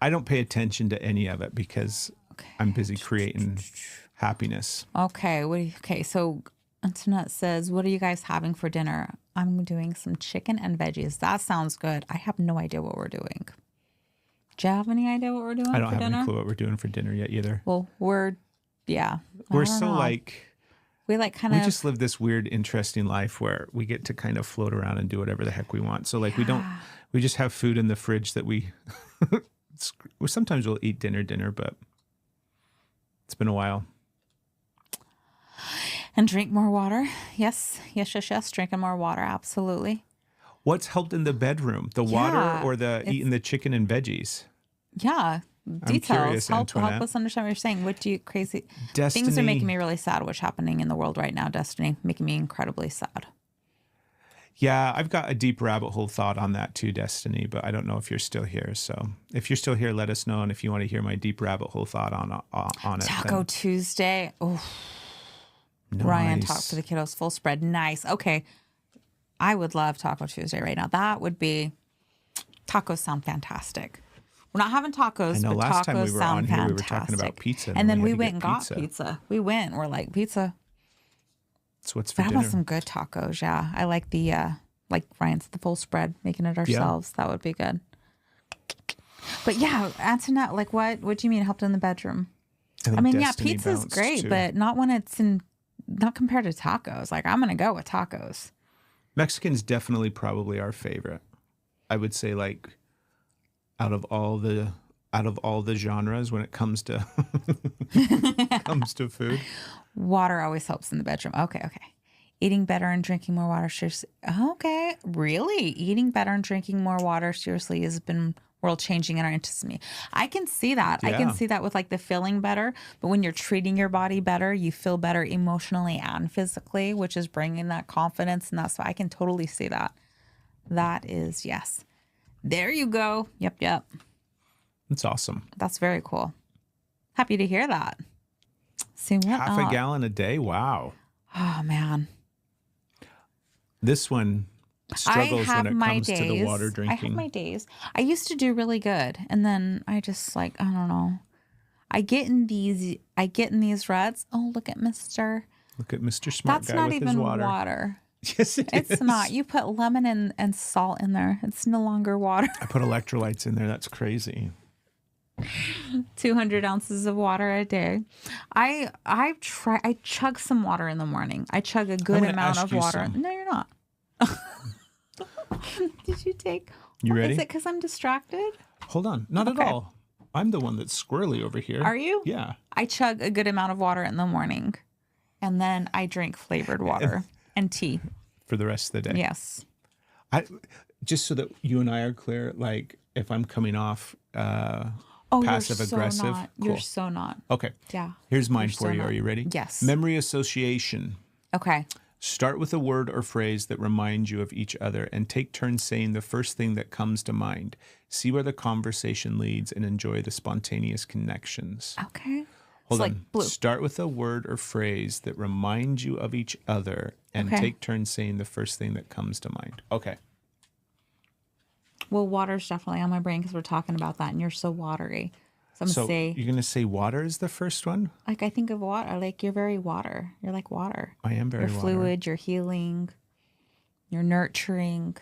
I don't pay attention to any of it because I'm busy creating happiness. Okay. Okay. So Antoinette says, what are you guys having for dinner? I'm doing some chicken and veggies. That sounds good. I have no idea what we're doing. Do you have any idea what we're doing for dinner? I don't have any clue what we're doing for dinner yet either. Well, we're so like, we just live this weird, interesting life where we get to kind of float around and do whatever the heck we want. So like we just have food in the fridge that sometimes we'll eat dinner, but it's been a while. And drink more water. Yes. Drinking more water. Absolutely. What's helped in the bedroom? The water or eating the chicken and veggies? Yeah. Details. Help us understand what you're saying. What do you crazy Destiny. Things are making me really sad. What's happening in the world right now, Destiny? Making me incredibly sad. Yeah, I've got a deep rabbit hole thought on that too, Destiny, but I don't know if you're still here. So if you're still here, let us know. And if you want to hear my deep rabbit hole thought on it. Taco Tuesday. Oh, nice. Ryan talked for the kiddos. Full spread. Nice. Okay. I would love Taco Tuesday right now. That would be, tacos sound fantastic. We're not having tacos, I know, but last tacos time we were sound on here, fantastic. we were talking about pizza. And then we went and got pizza. We went, we're like, pizza. So what's for How dinner? about some good tacos? Yeah. I like the, like Ryan said, the full spread, making it ourselves. Yeah. That would be good. But yeah, Antoinette, like what do you mean helped in the bedroom? I mean, Destiny pizza's great, but not when it's not compared to tacos. Like I'm going to go with tacos. Mexican's definitely probably our favorite. I would say like out of all the genres when it comes to food. Water always helps in the bedroom. Okay. Eating better and drinking more water. Okay. Really? Eating better and drinking more water seriously has been world changing in our intimacy. I can see that. Yeah. I can see that with like the feeling better. But when you're treating your body better, you feel better emotionally and physically, which is bringing that confidence. And that's why I can totally see that. That is, yes. There you go. Yep. That's awesome. That's very cool. Happy to hear that. See what Half a gallon a day? Wow. Oh, man. This one struggles when it comes to the water drinking. I have my days. I used to do really good. And then I just I don't know. I get in these ruts. Oh, look at Mr. Smart Guy with his water. That's not even water. Yes, it's not. You put lemon and salt in there. It's no longer water. I put electrolytes in there. That's crazy. 200 ounces of water a day. I chug some water in the morning. I chug a good amount of water. No, you're not. Did you take? You ready? Is it because I'm distracted? Hold on. Not at all. I'm the one that's squirrely over here. Are you? Yeah. I chug a good amount of water in the morning. And then I drink flavored water and tea. For the rest of the day. Yes. Just so that you and I are clear, like if I'm coming off passive aggressive. Cool. You're so not. Okay. Yeah. Here's mine for you. Are you ready? Yes. Memory association. Okay. Start with a word or phrase that reminds you of each other and take turns saying the first thing that comes to mind. See where the conversation leads and enjoy the spontaneous connections. Okay. Hold on. Blue. Start with a word or phrase that reminds you of each other and take turns saying the first thing that comes to mind. Okay. Well, water's definitely on my brain because we're talking about that and you're so watery. So I'm going to say... You're going to say water is the first one? Like I think of water. Like you're very water. You're like water. I am very water. You're fluid. You're healing. You're nurturing.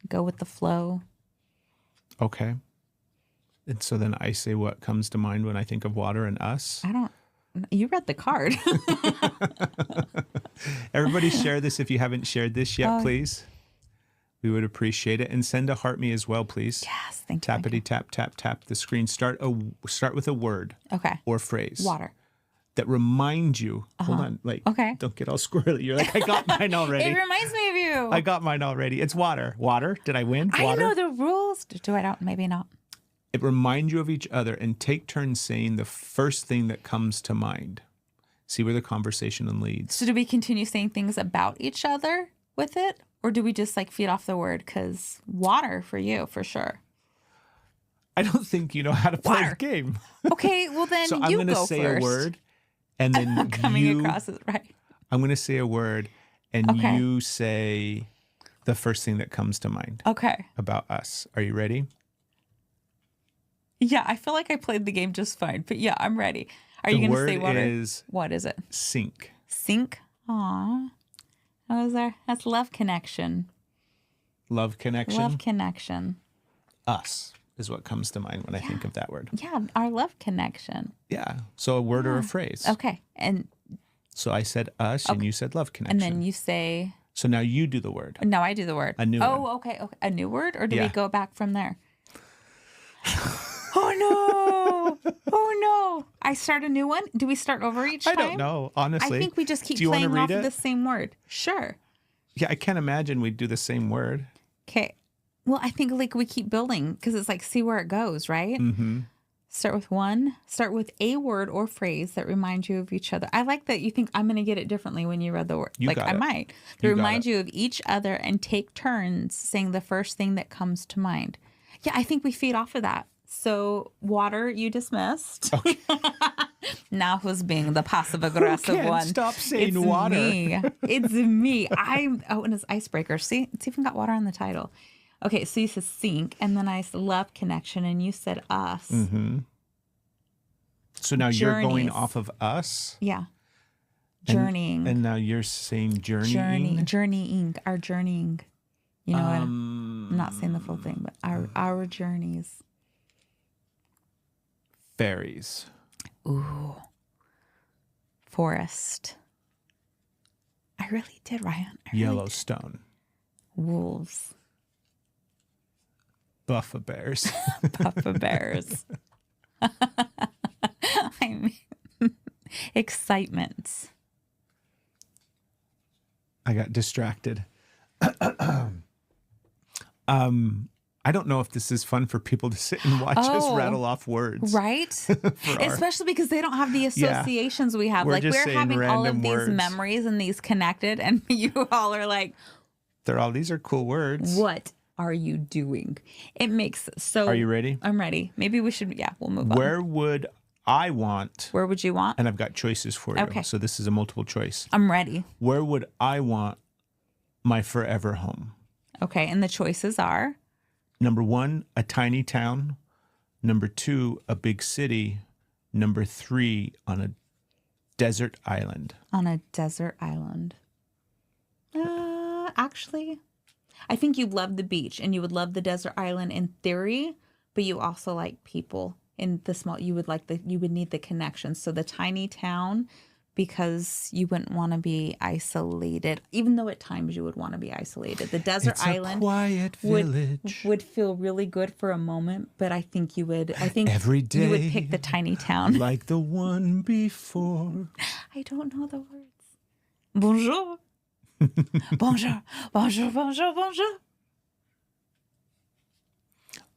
Go with the flow. Okay. And so then I say what comes to mind when I think of water and us? You read the card. Everybody share this if you haven't shared this yet, please. We would appreciate it. And send a heart me as well, please. Yes, thank you. Tappity tap, tap, tap the screen. Start with a word or phrase. Water. That reminds you. Hold on. Don't get all squirrely. You're like, I got mine already. It reminds me of you. I got mine already. It's water. Water. Did I win? Water. I know the rules. Do I don't? Maybe not. It reminds you of each other and take turns saying the first thing that comes to mind. See where the conversation leads. So do we continue saying things about each other with it? Or do we just feed off the word? Because water for you, for sure. I don't think you know how to play Water. the game. Okay, well then So I'm you going to go say first. a word, and then I'm coming across it right. I'm going to say a word, and Okay. you say the first thing that comes to mind Okay. about us. Are you ready? Yeah, I feel like I played the game just fine, but yeah, I'm ready. Are you The going to say word water? is What is it? sink. Sink? Aw. That was there. That's love connection. Love connection. Love connection. Us is what comes to mind when I think of that word. Yeah, our love connection. Yeah. So a word or a phrase. Okay. And So I said us, and you said love connection. then you say, So now you do the word. no, I do the word. A new Oh, one. okay. A new word? Or do Yeah. we go back from there? Oh, no. Oh, no. I start a new one? Do we start over each I time? don't know, honestly. I think we just keep Do you wanna playing off read of it? the same word. Sure. Yeah, I can't imagine we'd do the same word. Okay. Well, I think like we keep building because it's like see where it goes, right? Mm-hmm. Start with one. Start with a word or phrase that reminds you of each other. I like that you think I'm going to get it differently when you read the word. You like got I it. might. To You got remind it. you of each other and take turns saying the first thing that comes to mind. Yeah, I think we feed off of that. So water, you dismissed. Okay. Now who's being the passive aggressive can't one? stop saying it's water. Me. It's me. And it's icebreaker. See, it's even got water on the title. Okay, so you said sink, and then I said love connection, and you said us. Mm-hmm. So now you're going Journeys. off of us. Yeah. And- Journeying. And now you're saying journeying. Journeying. Our journeying. You know what? Um, I'm not saying the full thing, but our journeys. Fairies. Ooh. Forest. I really did, Ryan. I really Yellowstone. did. Wolves. Buffa bears. Papa bears. I mean, excitement. I got distracted. I don't know if this is fun for people to sit and watch us Oh, rattle off words. Right? our- Especially because they don't have the associations we have. We're Like just we're saying having all of random these words. memories and these connected, and you all are like, These are cool words. what are you doing? It makes so. Are you ready? I'm ready. Maybe we should, we'll move on. Where would I want, Where would you want? and I've got choices for you. Okay. So this is a multiple choice. I'm ready. Where would I want my forever home? Okay. And the choices are Number 1, a tiny town. Number 2, a big city. Number 3, on a desert island. on a desert island. Actually, I think you'd love the beach and you would love the desert island in theory, but you also like people in the small. You would need the connection. So the tiny town, because you wouldn't want to be isolated, even though at times you would want to be isolated. The desert It's island a quiet village. would feel really good for a moment, but I think you would. I think Every you would day. pick the tiny town. Like the one before. I don't know the words. Bonjour. Bonjour. Bonjour. Bonjour. Bonjour.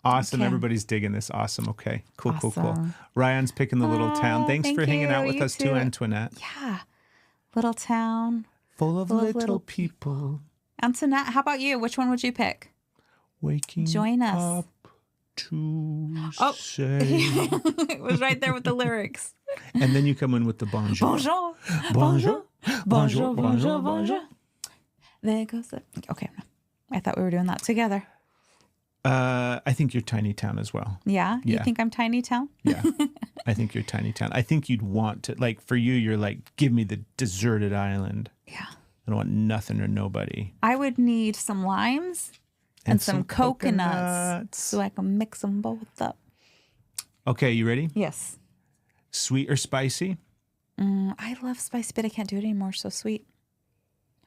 Awesome. Okay. Everybody's digging this. Awesome. Okay. Cool, cool. Awesome. Ryan's picking the little town. Thanks thank for hanging out you. with You us too, too. Antoinette. Yeah. Little town. Full of Full of little little people Antoinette, how about you? Which one would you pick? waking Join us. up to Oh. say. It was right there with the lyrics. And then you come in with the bonjour. Bonjour. Bonjour. Bonjour. Bonjour. Bonjour. There goes the. Okay. I thought we were doing that together. I think you're tiny town as well. Yeah? You Yeah. think I'm tiny town? Yeah. I think you're tiny town. I think you'd want to, like, for you, you're like, give me the deserted island. Yeah. I don't want nothing or nobody. I would need some limes and some coconuts so I can mix them both up. Okay, you ready? Yes. Sweet or spicy? I love spicy, but I can't do it anymore. So sweet.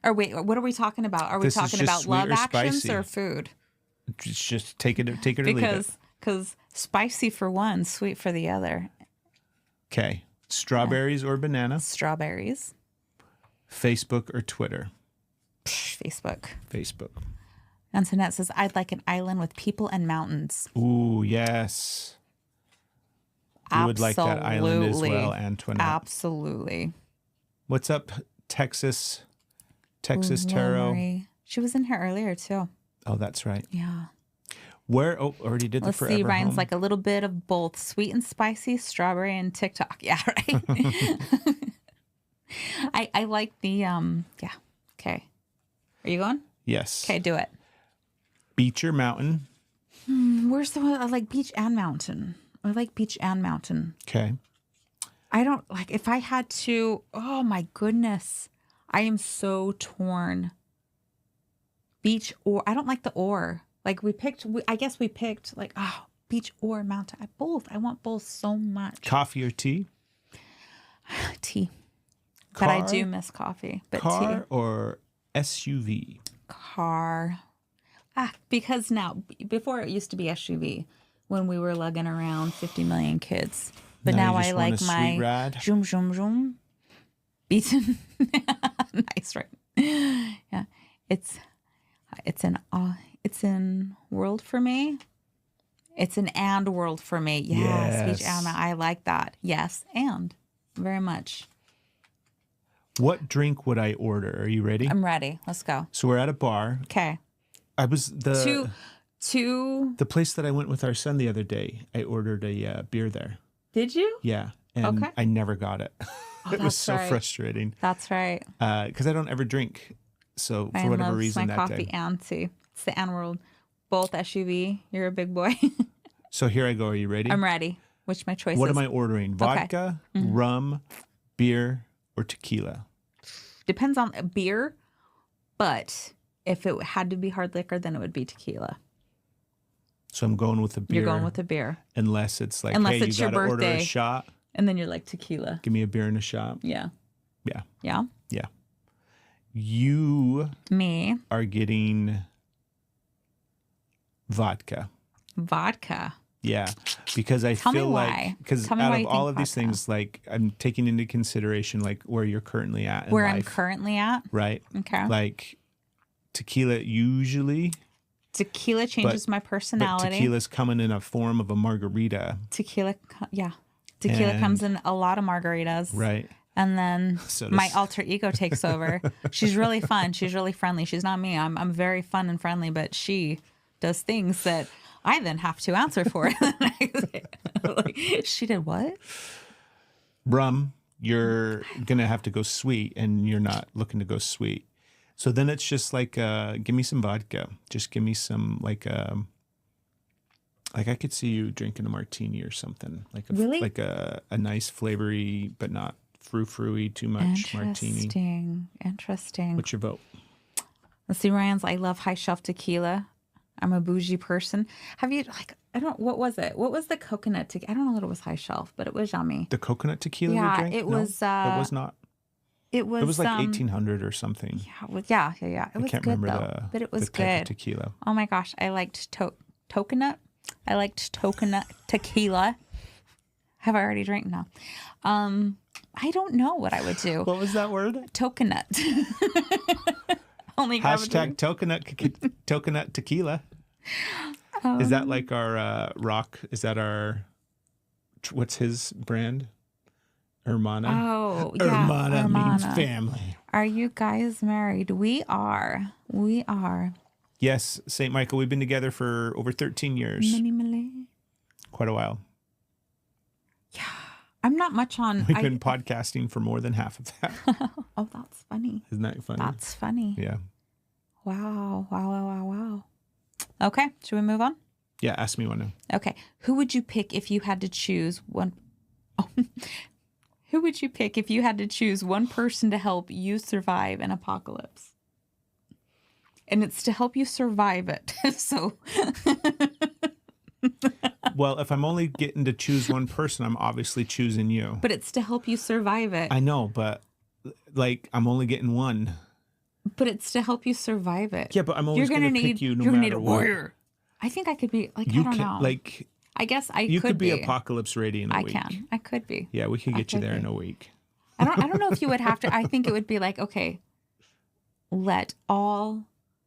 Or wait, what are we talking about? Are we This is talking just about sweet love or actions spicy. or food? Just take it or leave it. Because spicy for one, sweet for the other. Okay. Strawberries or banana? Strawberries. Facebook or Twitter? Facebook. Facebook. Antoinette says, I'd like an island with people and mountains. Ooh, yes. You would like that island as well, Absolutely. Antoinette. Absolutely. What's up, Texas Tarot? Lori. She was in here earlier too. Oh, that's right. Yeah. Where? Oh, already did the Let's forever see. Ryan's home. like a little bit of both sweet and spicy, strawberry and TikTok. Yeah, right. I like the yeah. Okay. Are you going? Yes. Okay, do it. Beach or mountain? Where's the one? I like beach and mountain. I like beach and mountain. Okay. I don't like if I had to. Oh my goodness, I am so torn. Beach or I don't like the or. Like I guess we picked like beach or mountain. Both. I want both so much. Coffee or tea? Tea. Car, but I do miss coffee. But car tea. or SUV? Car. Because now before it used to be SUV when we were lugging around 50 million kids. But Now now you just I want like a my sweet ride? zoom zoom zoom. Beaten. Nice, right? Yeah. It's an world for me. It's an and world for me. Yes. Beach and I like that. Yes, and very much. What drink would I order? Are you ready? I'm ready. Let's go. So we're at a bar. Okay. I was Two. the place that I went with our son the other day. I ordered a beer there. Did you? Yeah, and Okay. I never got it. It was that's so right. frustrating. That's right. Because I don't ever drink. So for Ryan whatever loves reason my that coffee day. and tea. It's the and world. Both SUV. You're a big boy. So here I go. Are you ready? I'm ready. Which my choice What is. am I ordering? Vodka, rum, beer, or tequila? Depends on beer, but if it had to be hard liquor, then it would be tequila. So I'm going with the beer. You're going with the beer. Unless it's like, Unless hey, it's you your got to order a birthday. shot. And then you're like tequila. Give me a beer and a shot. Yeah. Yeah. Yeah. Yeah. You Me. are getting vodka. Vodka. Yeah, because I Tell me feel why. like because Tell me out why of you all think of these vodka. things, like I'm taking into consideration like where you're currently at in Where life, I'm currently at. right? Okay. Like tequila usually, Tequila changes my but personality. tequila's coming in a form of a margarita, Tequila comes in a lot of margaritas. right? And then So my does- alter ego takes over. She's really fun. She's really friendly. She's not me. I'm very fun and friendly, but she does things that I then have to answer for. Like, she did what? Rum, you're gonna have to go sweet, and you're not looking to go sweet. So then it's just like, give me some vodka. Just give me some like I could see you drinking a martini or something like Really? like a nice flavory, but not frou-frou-y too much martini. Interesting. What's your vote? Let's see, Ryan's. I love high shelf tequila. I'm a bougie person. Have you what was it? What was the coconut tequila? I don't know that it was high shelf, but it was yummy. The coconut tequila Yeah, we drank? it No, was, it was not. It was Like 1800 or something. Yeah. It was I can't good remember though. But it was the type of good. tequila. Oh my gosh, I liked coconut. I liked coconut tequila. Have I already drank? No. I don't know what I would do. What was that word? Coconut. Only Hashtag coconut tequila. Is that like our rock? Is that our, what's his brand? Hermana. Oh, yeah. Hermana means family. Are you guys married? We are. Yes, St. Michael. We've been together for over 13 years. Minimally. Quite a while. I'm not much on. We've been podcasting for more than half of that. Oh, that's funny. Isn't that funny? That's funny. Yeah. Wow. Okay, should we move on? Yeah, ask me one now. Okay. Who would you pick if you had to choose one? Oh. Who would you pick if you had to choose one person to help you survive an apocalypse? And it's to help you survive it. So. Well, if I'm only getting to choose one person, I'm obviously choosing you. But it's to help you survive it. I know, but like I'm only getting one. But it's to help you survive it. Yeah, but I'm always going to pick you no you're gonna matter need a what. warrior. I think I could be like You I don't can know. like I guess I you could be be apocalypse ready in a week. I could be. Yeah, we could get you could there be. in a week. I don't know if you would have to. I think it would be like, okay, let all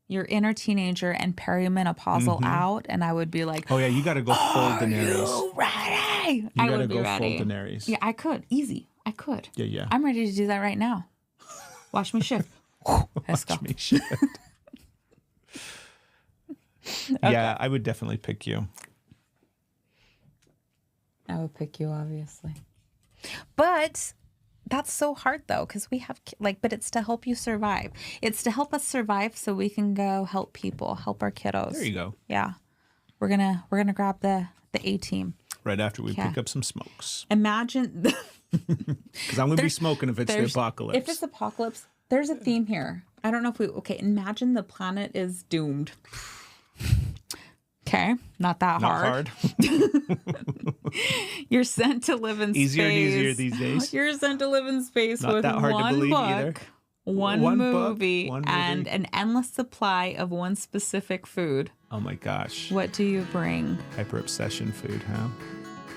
your inner teenager and perimenopausal out, and I would be like, Oh yeah, you got to go full Daenerys. you ready? You I got to would be go ready. full Daenerys. Yeah, I could. Easy. I could. Yeah. I'm ready to do that right now. Watch me shift. Let's go. Watch me shit. Yeah, I would definitely pick you. I would pick you, obviously. But that's so hard though, because we have but it's to help you survive. It's to help us survive so we can go help people, help our kiddos. There you go. Yeah. We're gonna grab the A team. Right after we pick up some smokes. Imagine because I'm gonna be smoking if it's the apocalypse. If it's apocalypse, there's a theme here. I don't know if imagine the planet is doomed. Okay, not that hard. You're sent to live in easier space. and easier these days. You're sent to live in space Not with that hard one to believe book, either. one movie, one and movie. an endless supply of one specific food. Oh my gosh. What do you bring? Hyper obsession food, huh?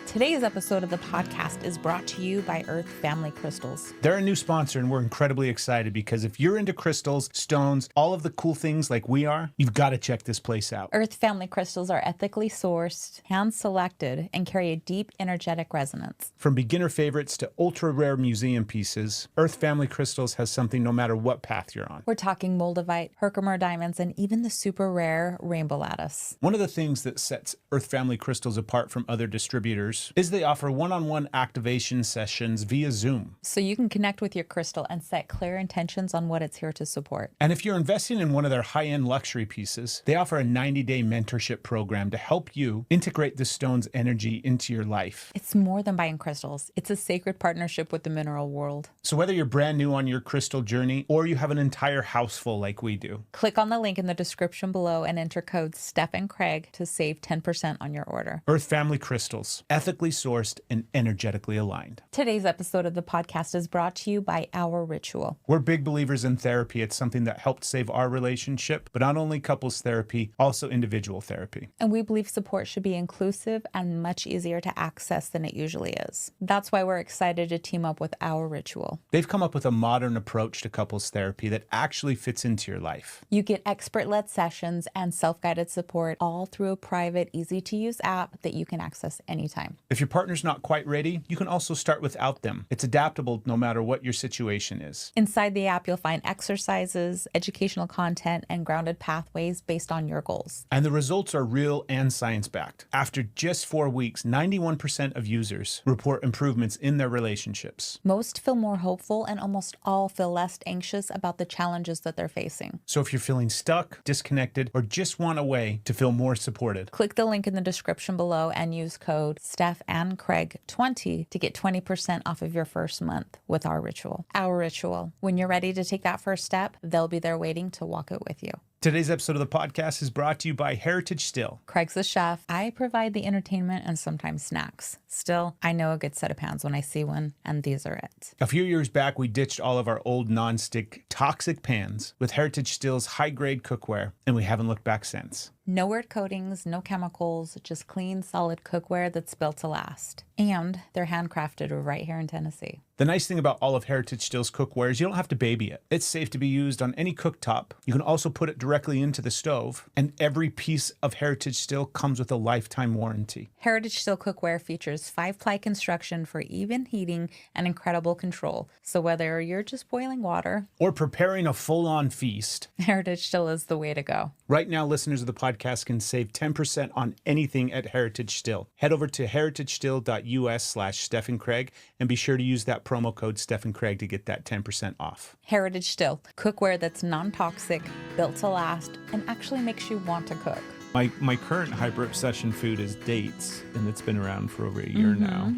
Today's episode of the podcast is brought to you by Earth Family Crystals. They're a new sponsor, and we're incredibly excited because if you're into crystals, stones, all of the cool things like we are, you've got to check this place out. Earth Family Crystals are ethically sourced, hand-selected, and carry a deep energetic resonance. From beginner favorites to ultra-rare museum pieces, Earth Family Crystals has something no matter what path you're on. We're talking moldavite, Herkimer diamonds, and even the super rare rainbow lattice. One of the things that sets Earth Family Crystals apart from other distributors is they offer one-on-one activation sessions via Zoom. So you can connect with your crystal and set clear intentions on what it's here to support. And if you're investing in one of their high-end luxury pieces, they offer a 90-day mentorship program to help you integrate the stone's energy into your life. It's more than buying crystals. It's a sacred partnership with the mineral world. So whether you're brand new on your crystal journey or you have an entire house full like we do, click on the link in the description below and enter code Steph and Craig to save 10% on your order. Earth Family Crystals, ethically sourced and energetically aligned. Today's episode of the podcast is brought to you by Our Ritual. We're big believers in therapy. It's something that helped save our relationship, but not only couples therapy, also individual therapy. And we believe support should be inclusive and much easier to access than it usually is. That's why we're excited to team up with Our Ritual. They've come up with a modern approach to couples therapy that actually fits into your life. You get expert-led sessions and self-guided support all through a private, easy-to-use app that you can access anytime. If your partner's not quite ready, you can also start without them. It's adaptable no matter what your situation is. Inside the app, you'll find exercises, educational content, and grounded pathways based on your goals. And the results are real and science-backed. After just 4 weeks, 91% of users report improvements in their relationships. Most feel more hopeful, and almost all feel less anxious about the challenges that they're facing. So if you're feeling stuck, disconnected, or just want a way to feel more supported, click the link in the description below and use code Steph and Craig 20 to get 20% off of your first month with Our Ritual. Our Ritual. When you're ready to take that first step, they'll be there waiting to walk it with you. Today's episode of the podcast is brought to you by Heritage Still. Craig's the chef. I provide the entertainment and sometimes snacks. Still, I know a good set of pans when I see one, and these are it. A few years back, we ditched all of our old non-stick toxic pans with Heritage Still's high-grade cookware, and we haven't looked back since. No weird coatings, no chemicals, just clean, solid cookware that's built to last. And they're handcrafted right here in Tennessee. The nice thing about all of Heritage Still's cookware is you don't have to baby it. It's safe to be used on any cooktop. You can also put it directly into the stove. And every piece of Heritage Still comes with a lifetime warranty. Heritage Still cookware features 5-ply construction for even heating and incredible control. So whether you're just boiling water or preparing a full-on feast, Heritage Still is the way to go. Right now, listeners of the podcast can save 10% on anything at Heritage Still. Head over to heritagestill.us/Steph and Craig and be sure to use that promo code Steph and Craig to get that 10% off. Heritage Still, cookware that's non-toxic, built to last, and actually makes you want to cook. My current hyper obsession food is dates, and it's been around for over a year now.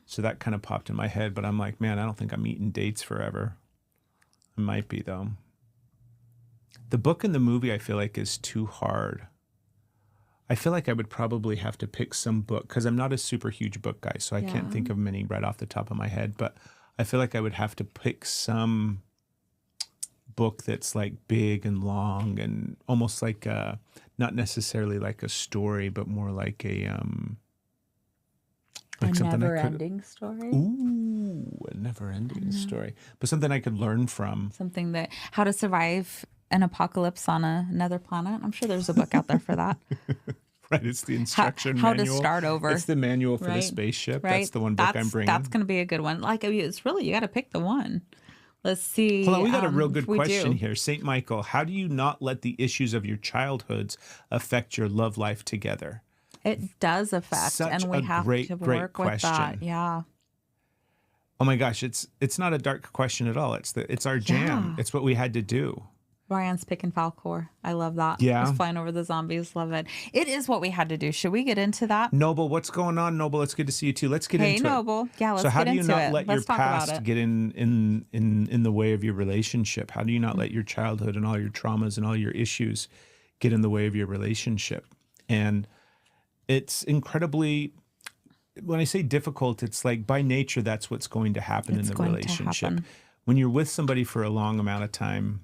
So that kind of popped in my head, but I'm like, man, I don't think I'm eating dates forever. I might be, though. The book and the movie, I feel like, is too hard. I feel like I would probably have to pick some book, because I'm not a super huge book guy, so I can't think of many right off the top of my head, but I feel like I would have to pick some book that's like big and long and almost like not necessarily like a story, but more like a like a never-ending story. Ooh, a never-ending story, but something I could learn from. Something that how to survive an apocalypse on another planet. I'm sure there's a book out there for that. Right, it's the instruction how manual. To start over. It's the manual for the spaceship. That's the one book I'm bringing. That's going to be a good one. Like, it's really, you got to pick the one. Let's see. Hold on, we got a real if good we question do. here. St. Michael, how do you not let the issues of your childhoods affect your love life together? It does affect, Such and we a have great, to great work with that. question. Yeah. Oh my gosh, it's not a dark question at all. It's our jam. Yeah. It's what we had to do. Ryan's picking Falcor. I love that. Yeah. Just flying over the zombies. Love it. It is what we had to do. Should we get into that? Noble, what's going on, Noble? It's good to see you too. Let's get Hey, into Noble. Yeah, let's So how get do you into not it. let Let's your talk about past it. get in the way of your relationship? How do you not let your childhood and all your traumas and all your issues get in the way of your relationship? And it's incredibly, when I say difficult, it's like by nature, that's what's going to happen It's in the going to relationship. happen. When you're with somebody for a long amount of time,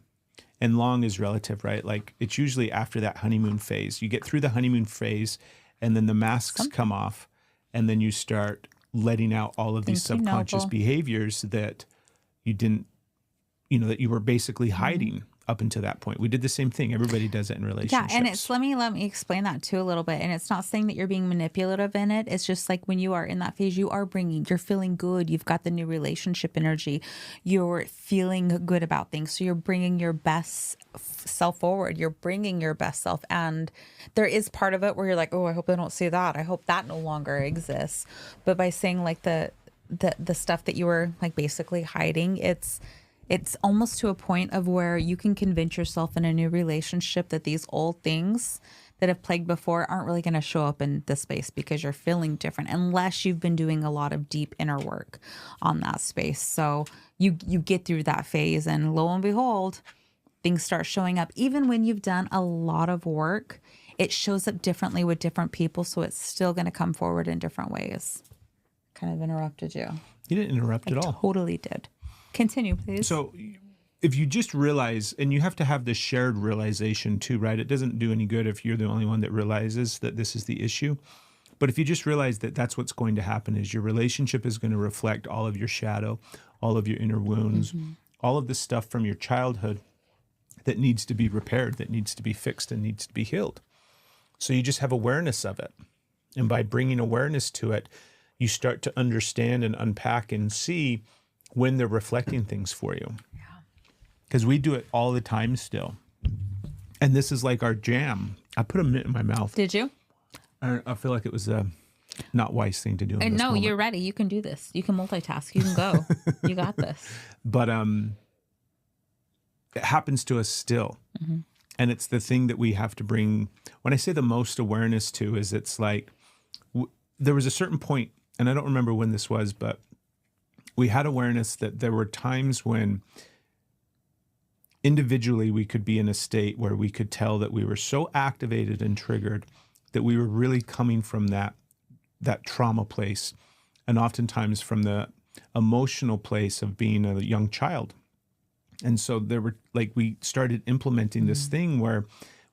and long is relative, right? Like it's usually after that honeymoon phase. You get through the honeymoon phase and then the masks come off and then you start letting out all of these Thank you, subconscious Noble. behaviors that you didn't, that you were basically hiding up until that point. We did the same thing. Everybody does it in relationships. Yeah, and it's let me explain that too a little bit. And it's not saying that you're being manipulative in it. It's just like when you are in that phase, you're feeling good. You've got the new relationship energy. You're feeling good about things. So you're bringing your best self forward. You're bringing your best self. And there is part of it where you're like, oh, I hope they don't see that. I hope that no longer exists. But by saying like the stuff that you were like basically hiding, it's almost to a point of where you can convince yourself in a new relationship that these old things that have plagued before aren't really going to show up in this space because you're feeling different unless you've been doing a lot of deep inner work on that space. So you get through that phase and lo and behold, things start showing up. Even when you've done a lot of work, it shows up differently with different people. So it's still going to come forward in different ways. Kind of interrupted you. You didn't interrupt at all. Totally did. Continue, please. So if you just realize, and you have to have this shared realization too, right? It doesn't do any good if you're the only one that realizes that this is the issue. But if you just realize that that's what's going to happen is your relationship is going to reflect all of your shadow, all of your inner wounds, all of the stuff from your childhood that needs to be repaired, that needs to be fixed and needs to be healed. So you just have awareness of it. And by bringing awareness to it, you start to understand and unpack and see when they're reflecting things for you. Because we do it all the time still. And this is like our jam. I put a mint in my mouth. Did you? I feel like it was a not wise thing to do. In this No, moment. you're ready. You can do this. You can multitask. You can go. You got this. But it happens to us still. And it's the thing that we have to bring, when I say the most awareness to, is it's like, there was a certain point, and I don't remember when this was, but we had awareness that there were times when individually we could be in a state where we could tell that we were so activated and triggered that we were really coming from that trauma place, and oftentimes from the emotional place of being a young child. And so there were, like, we started implementing this thing where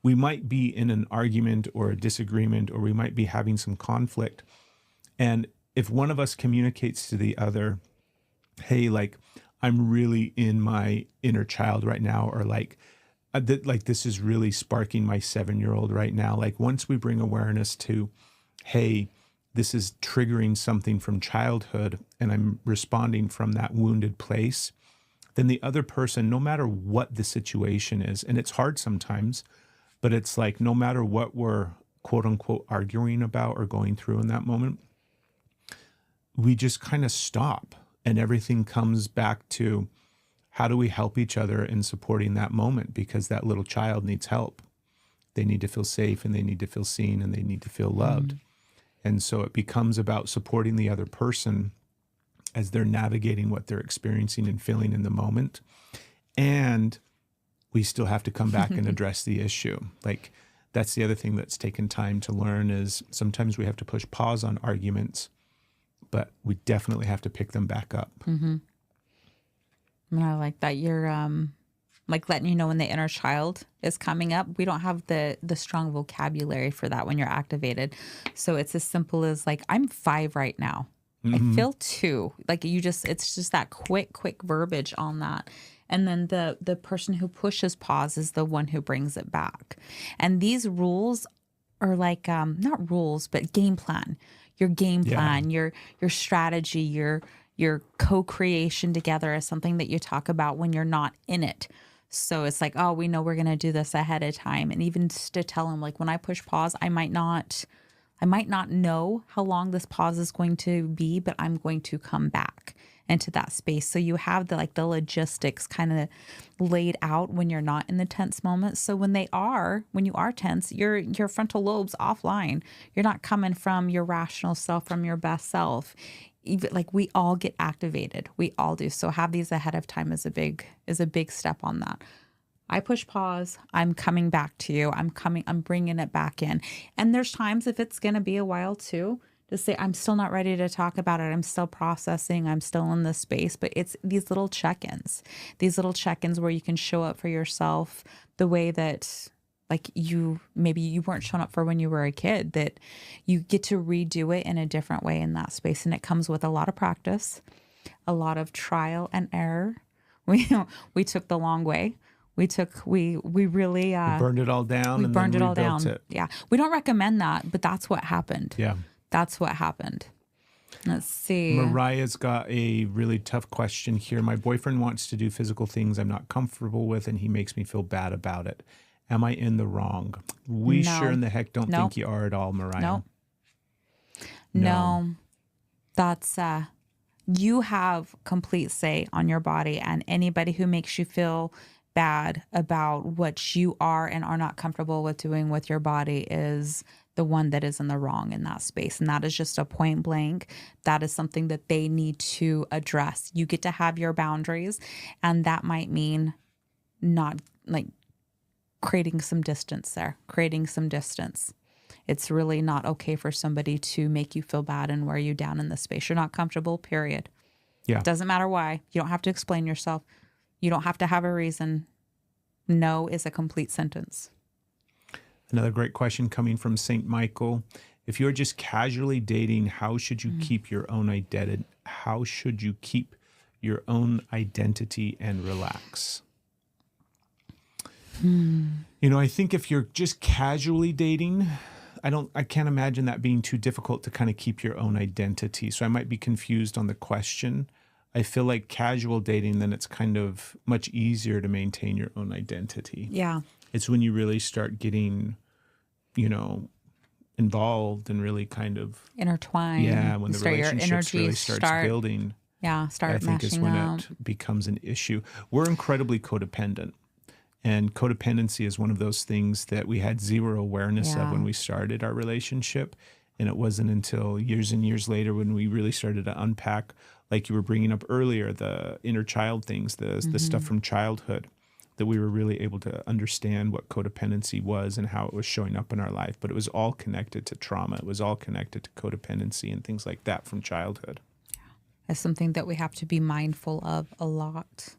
we might be in an argument or a disagreement, or we might be having some conflict. And if one of us communicates to the other, hey, like, I'm really in my inner child right now, or like this is really sparking my 7-year-old right now. Like, once we bring awareness to, hey, this is triggering something from childhood and I'm responding from that wounded place, then the other person, no matter what the situation is, and it's hard sometimes, but it's like no matter what we're quote unquote arguing about or going through in that moment, we just kind of stop and everything comes back to how do we help each other in supporting that moment, because that little child needs help. They need to feel safe and they need to feel seen and they need to feel loved. And so it becomes about supporting the other person as they're navigating what they're experiencing and feeling in the moment. And we still have to come back and address the issue. Like, that's the other thing that's taken time to learn, is sometimes we have to push pause on arguments, but we definitely have to pick them back up. I like that. You're like letting you know when the inner child is coming up. We don't have the strong vocabulary for that when you're activated. So it's as simple as like, I'm 5 right now. I feel 2. Like, it's just that quick verbiage on that. And then the person who pushes pause is the one who brings it back. And these rules are like, not rules, but game plan. Your game plan, your strategy, your your co-creation together is something that you talk about when you're not in it. So it's like, oh, we know we're going to do this ahead of time. And even just to tell him, like, when I push pause, I might not know how long this pause is going to be, but I'm going to come back into that space. So you have the logistics kind of laid out when you're not in the tense moment. So when you are tense, your frontal lobe's offline. You're not coming from your rational self, from your best self. Even like we all get activated. We all do. So have these ahead of time is a big step on that. I push pause. I'm coming back to you. I'm bringing it back in. And there's times if it's going to be a while too, to say, I'm still not ready to talk about it. I'm still processing. I'm still in this space, but it's these little check-ins where you can show up for yourself the way that like maybe you weren't showing up for when you were a kid, that you get to redo it in a different way in that space. And it comes with a lot of practice, a lot of trial and error. We took the long way. We really burned it all down. We and burned then it all rebuilt down. It. Yeah. We don't recommend that, but that's what happened. Yeah. That's what happened. Let's see. Mariah's got a really tough question here. My boyfriend wants to do physical things I'm not comfortable with, and he makes me feel bad about it. Am I in the wrong? We sure in the heck don't think you are at all, Mariah. No. That's you have complete say on your body, and anybody who makes you feel bad about what you are and are not comfortable with doing with your body is the one that is in the wrong in that space. And that is just a point blank. That is something that they need to address. You get to have your boundaries, and that might mean not like creating some distance. It's really not okay for somebody to make you feel bad and wear you down in the space. You're not comfortable, period. Yeah. It doesn't matter why. You don't have to explain yourself. You don't have to have a reason. No is a complete sentence. Another great question coming from St. Michael. If you're just casually dating, how should you keep your own identity? How should you keep your own identity and relax? I think if you're just casually dating, I can't imagine that being too difficult to kind of keep your own identity. So I might be confused on the question. I feel like casual dating, then it's kind of much easier to maintain your own identity. Yeah. It's when you really start getting, involved and really kind of intertwined. Yeah, when the relationship really starts building. Yeah, I think is when it becomes an issue. We're incredibly codependent. And codependency is one of those things that we had zero awareness of when we started our relationship. And it wasn't until years and years later when we really started to unpack, like you were bringing up earlier, the inner child things, the stuff from childhood, that we were really able to understand what codependency was and how it was showing up in our life. But it was all connected to trauma. It was all connected to codependency and things like that from childhood. It's something that we have to be mindful of a lot.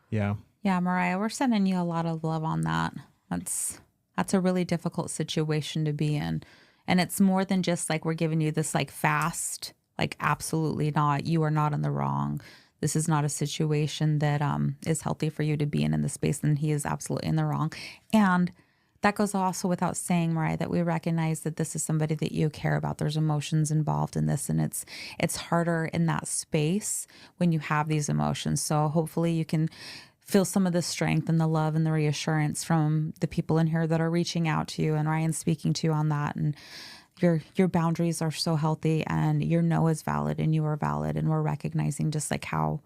Yeah. Yeah, Mariah, we're sending you a lot of love on that. That's a really difficult situation to be in. And it's more than just like we're giving you this like fast, like absolutely not. You are not in the wrong. This is not a situation that is healthy for you to be in the space, and he is absolutely in the wrong. And that goes also without saying, Mariah, that we recognize that this is somebody that you care about. There's emotions involved in this, and it's harder in that space when you have these emotions. So hopefully you can feel some of the strength and the love and the reassurance from the people in here that are reaching out to you, and Ryan speaking to you on that. And your boundaries are so healthy, and your no is valid, and you are valid. And we're recognizing just like how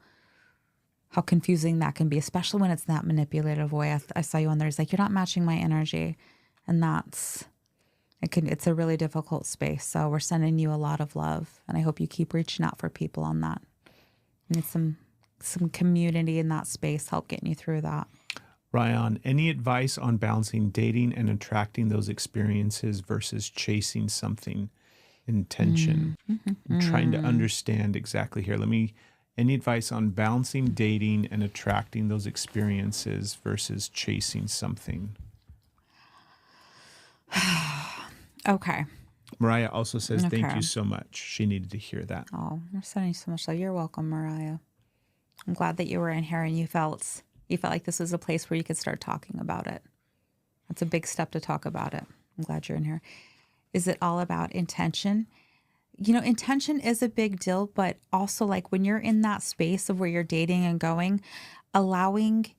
confusing that can be, especially when it's that manipulative way. I saw you on there. It's like, you're not matching my energy. And it's a really difficult space. So we're sending you a lot of love, and I hope you keep reaching out for people on that. Need some community in that space, help getting you through that. Ryan, any advice on balancing dating and attracting those experiences versus chasing something, intention? I'm trying to understand exactly here. Any advice on balancing dating and attracting those experiences versus chasing something? Okay. Mariah also says, thank you so much. She needed to hear that. Oh, we're sending you so much love. You're welcome, Mariah. I'm glad that you were in here and you felt like this was a place where you could start talking about it. That's a big step to talk about it. I'm glad you're in here. Is it all about intention? intention is a big deal, but also like when you're in that space of where you're dating and going, allowing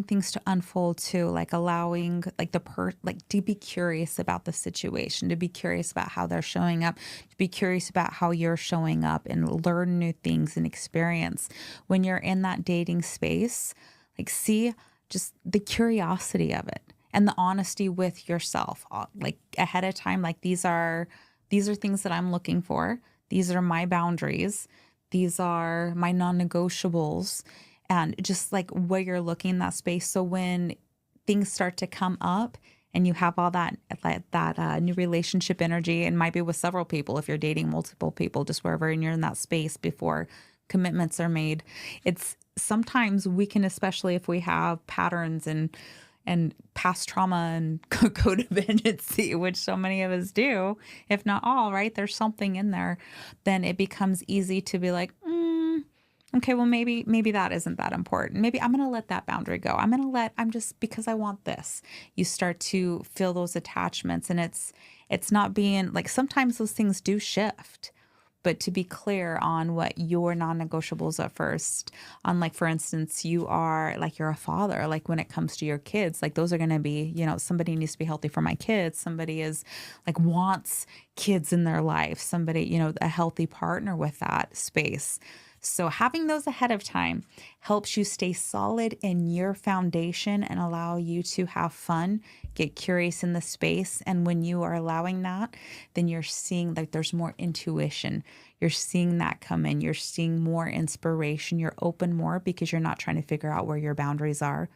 things to unfold too, like allowing like like to be curious about the situation, to be curious about how they're showing up, to be curious about how you're showing up and learn new things and experience. When you're in that dating space, like see just the curiosity of it and the honesty with yourself, like ahead of time, like these are things that I'm looking for. These are my boundaries. These are my non-negotiables. And just like where you're looking in that space. So when things start to come up and you have all that new relationship energy, and might be with several people if you're dating multiple people, just wherever, and you're in that space before commitments are made. It's sometimes we can, especially if we have patterns and past trauma and codependency, which so many of us do, if not all, right? There's something in there. Then it becomes easy to be like, okay, well, maybe that isn't that important. Maybe I'm going to let that boundary go. I'm just because I want this. You start to feel those attachments, and it's not being like, sometimes those things do shift, but to be clear on what your non-negotiables at first, on like, for instance, you're a father, like when it comes to your kids, like those are going to be, somebody needs to be healthy for my kids. Somebody is like wants kids in their life. Somebody, a healthy partner with that space. So having those ahead of time helps you stay solid in your foundation and allow you to have fun, get curious in the space. And when you are allowing that, then you're seeing like there's more intuition. You're seeing that come in. You're seeing more inspiration. You're open more because you're not trying to figure out where your boundaries are.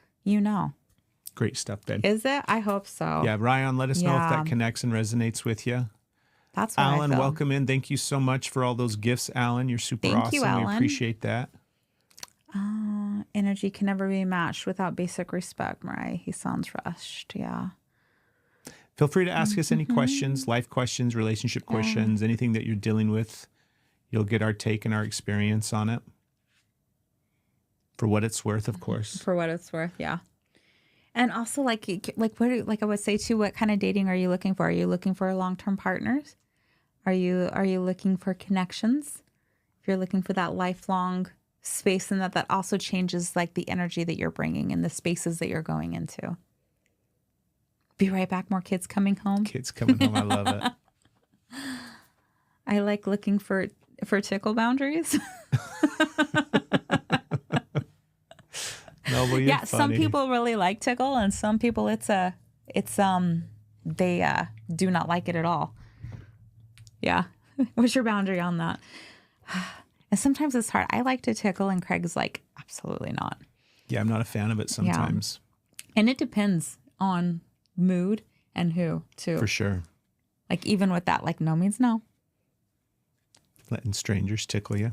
Great stuff, babe. Is it? I hope so. Yeah, Ryan, let us know if that connects and resonates with you. That's what Alan, I feel. welcome in. Thank you so much for all those gifts, Alan. You're super awesome. Thank you, Alan. We appreciate that. Energy can never be matched without basic respect, Mariah. He sounds rushed. Yeah. Feel free to ask us any questions, life questions, relationship questions, anything that you're dealing with. You'll get our take and our experience on it. For what it's worth, of course. For what it's worth, yeah. And also, like I would say too, what kind of dating are you looking for? Are you looking for long-term partners? Are you looking for connections? If you're looking for that lifelong space, and that also changes like the energy that you're bringing and the spaces that you're going into. Be right back. More kids coming home. Kids coming home. I love it. I like looking for tickle boundaries. No, well, you're funny. Some people really like tickle, and some people they do not like it at all. Yeah. What's your boundary on that? And sometimes it's hard. I like to tickle, and Craig's like, absolutely not. Yeah, I'm not a fan of it sometimes. Yeah. And it depends on mood and who, too. For sure. Like, even with that, like, no means no. Letting strangers tickle you.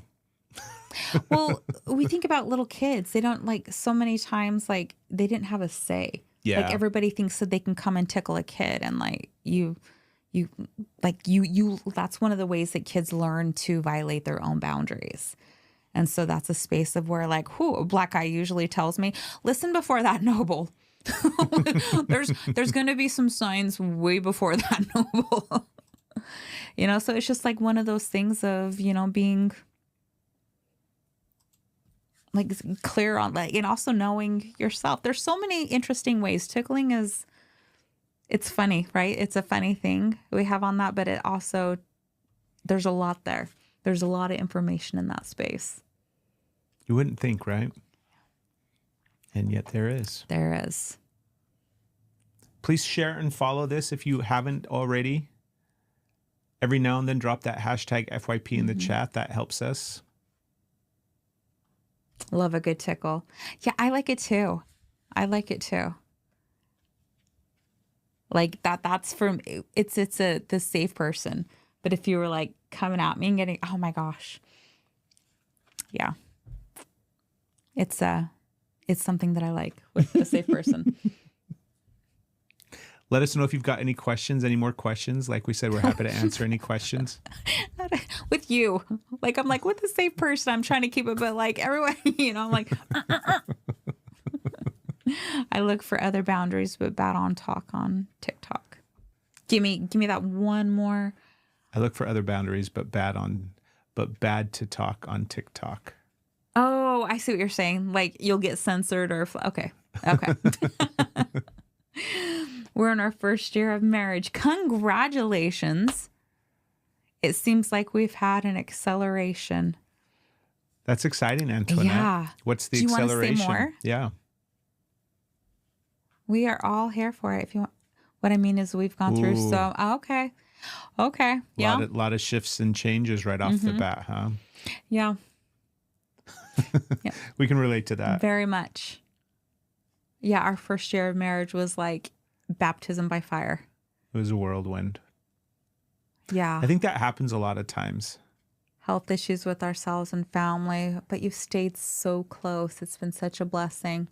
Well, we think about little kids. They don't, like, so many times, like, they didn't have a say. Yeah. Like, everybody thinks that they can come and tickle a kid, and, like, you that's one of the ways that kids learn to violate their own boundaries. And so that's a space of where, like, a black guy usually tells me, listen before that, Noble. there's going to be some signs way before that, Noble. So it's just like one of those things of, being like clear on, like, and also knowing yourself. There's so many interesting ways. Tickling it's funny, right? It's a funny thing we have on that, but it also, there's a lot there. There's a lot of information in that space. You wouldn't think, right? And yet there is. There is. Please share and follow this if you haven't already. Every now and then drop that hashtag FYP in the chat. That helps us. Love a good tickle. Yeah, I like it too. Like that's from it's the safe person. But if you were like coming at me and getting, oh my gosh. Yeah. It's something that I like with the safe person. Let us know if you've got any questions, any more questions. Like we said, we're happy to answer any questions. With you. Like, I'm like, with the safe person, I'm trying to keep it, but like everyone, I'm like, I look for other boundaries, but bad on talk on TikTok. Give me that one more I look for other boundaries, but bad to talk on TikTok. Oh, I see what you're saying. Like you'll get censored or okay. Okay. We're in our first year of marriage. Congratulations. It seems like we've had an acceleration. That's exciting, Antoinette. Yeah. What's the Do you acceleration? Want to say more? Yeah. We are all here for it. If you want, what I mean is we've gone through so okay. Okay. Yeah. A lot of shifts and changes right off the bat, huh? Yeah. Yep. We can relate to that. Very much. Yeah, our first year of marriage was like baptism by fire. It was a whirlwind. Yeah. I think that happens a lot of times. Health issues with ourselves and family, but you've stayed so close. It's been such a blessing.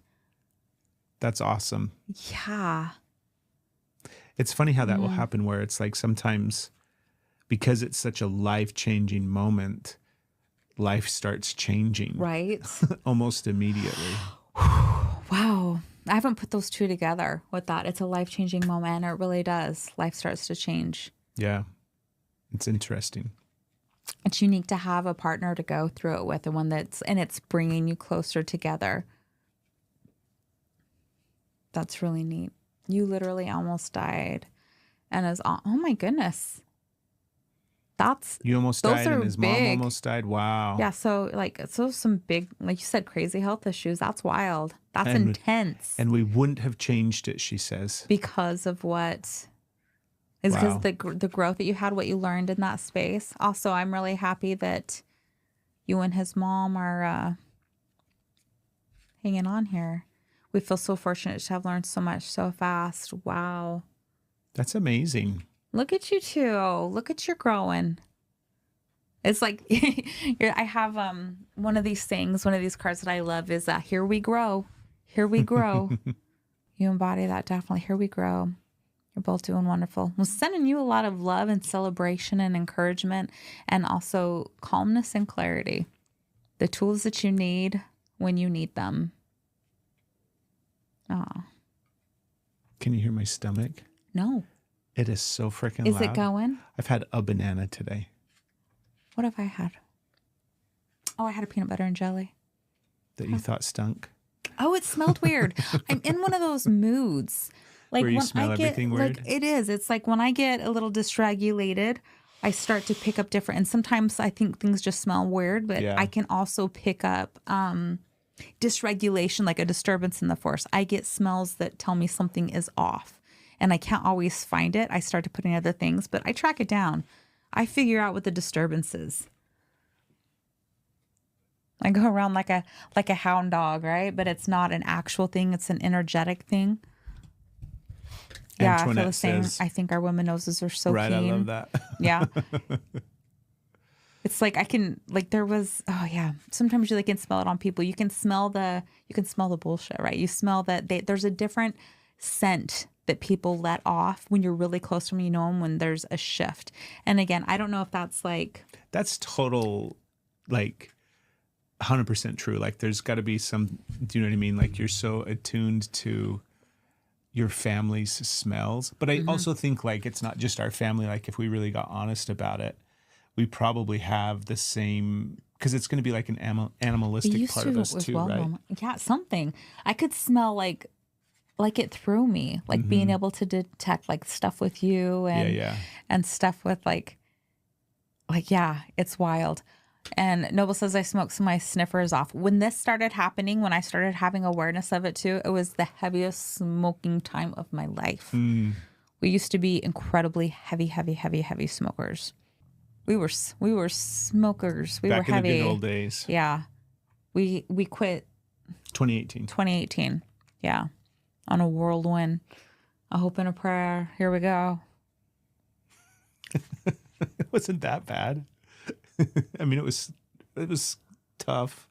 That's awesome. Yeah. It's funny how that will happen where it's like sometimes because it's such a life-changing moment, life starts changing. Right? Almost immediately. Wow. I haven't put those two together with that. It's a life-changing moment. It really does. Life starts to change. Yeah. It's interesting. It's unique to have a partner to go through it with, and it's bringing you closer together. That's really neat. You literally almost died. And oh my goodness. You almost died and his big. mom almost died. Wow. Yeah. So some big, like you said, crazy health issues. That's wild. That's intense. And we wouldn't have changed it, she says. Because of what? Is because the growth that you had, what you learned in that space. Also, I'm really happy that you and his mom are hanging on here. We feel so fortunate to have learned so much so fast. Wow. That's amazing. Look at you two. Look at you growing. It's like I have one of these things, one of these cards that I love is here we grow. Here we grow. You embody that definitely. Here we grow. You're both doing wonderful. I'm sending you a lot of love and celebration and encouragement and also calmness and clarity. The tools that you need when you need them. Oh. Can you hear my stomach? No. It is so freaking loud. Is it going? I've had a banana today. What have I had? Oh, I had a peanut butter and jelly. That you thought stunk? Oh, it smelled weird. I'm in one of those moods. Like where you when smell I get, everything weird? like it is. It's like when I get a little dysregulated, I start to pick up different. And sometimes I think things just smell weird, but I can also pick up dysregulation, like a disturbance in the force. I get smells that tell me something is off, and I can't always find it. I start to put in other things, but I track it down. I figure out what the disturbance is. I go around like a hound dog, right? But it's not an actual thing. It's an energetic thing. Yeah, I feel the same. I think our women noses are so right, keen. I love that. Yeah. It's like I can sometimes you can smell it on people. You can smell the bullshit, right? You smell that there's a different scent that people let off when you're really close to them, you know them when there's a shift. And again, I don't know if that's that's total 100% true. Like there's got to be some, do you know what I mean? Like you're so attuned to your family's smells. But I also think it's not just our family. Like if we really got honest about it, we probably have the same, because it's going to be like an animalistic part of us too, right? Yeah, something. I could smell like it through me, being able to detect stuff with you and stuff with it's wild. And Noble says I smoked some of my sniffers off. When this started happening, when I started having awareness of it too, it was the heaviest smoking time of my life. We used to be incredibly heavy smokers. We were smokers. We Back were heavy. in the good old days. Yeah. We quit 2018. Yeah. On a whirlwind. A hope and a prayer. Here we go. It wasn't that bad. I mean, it was tough,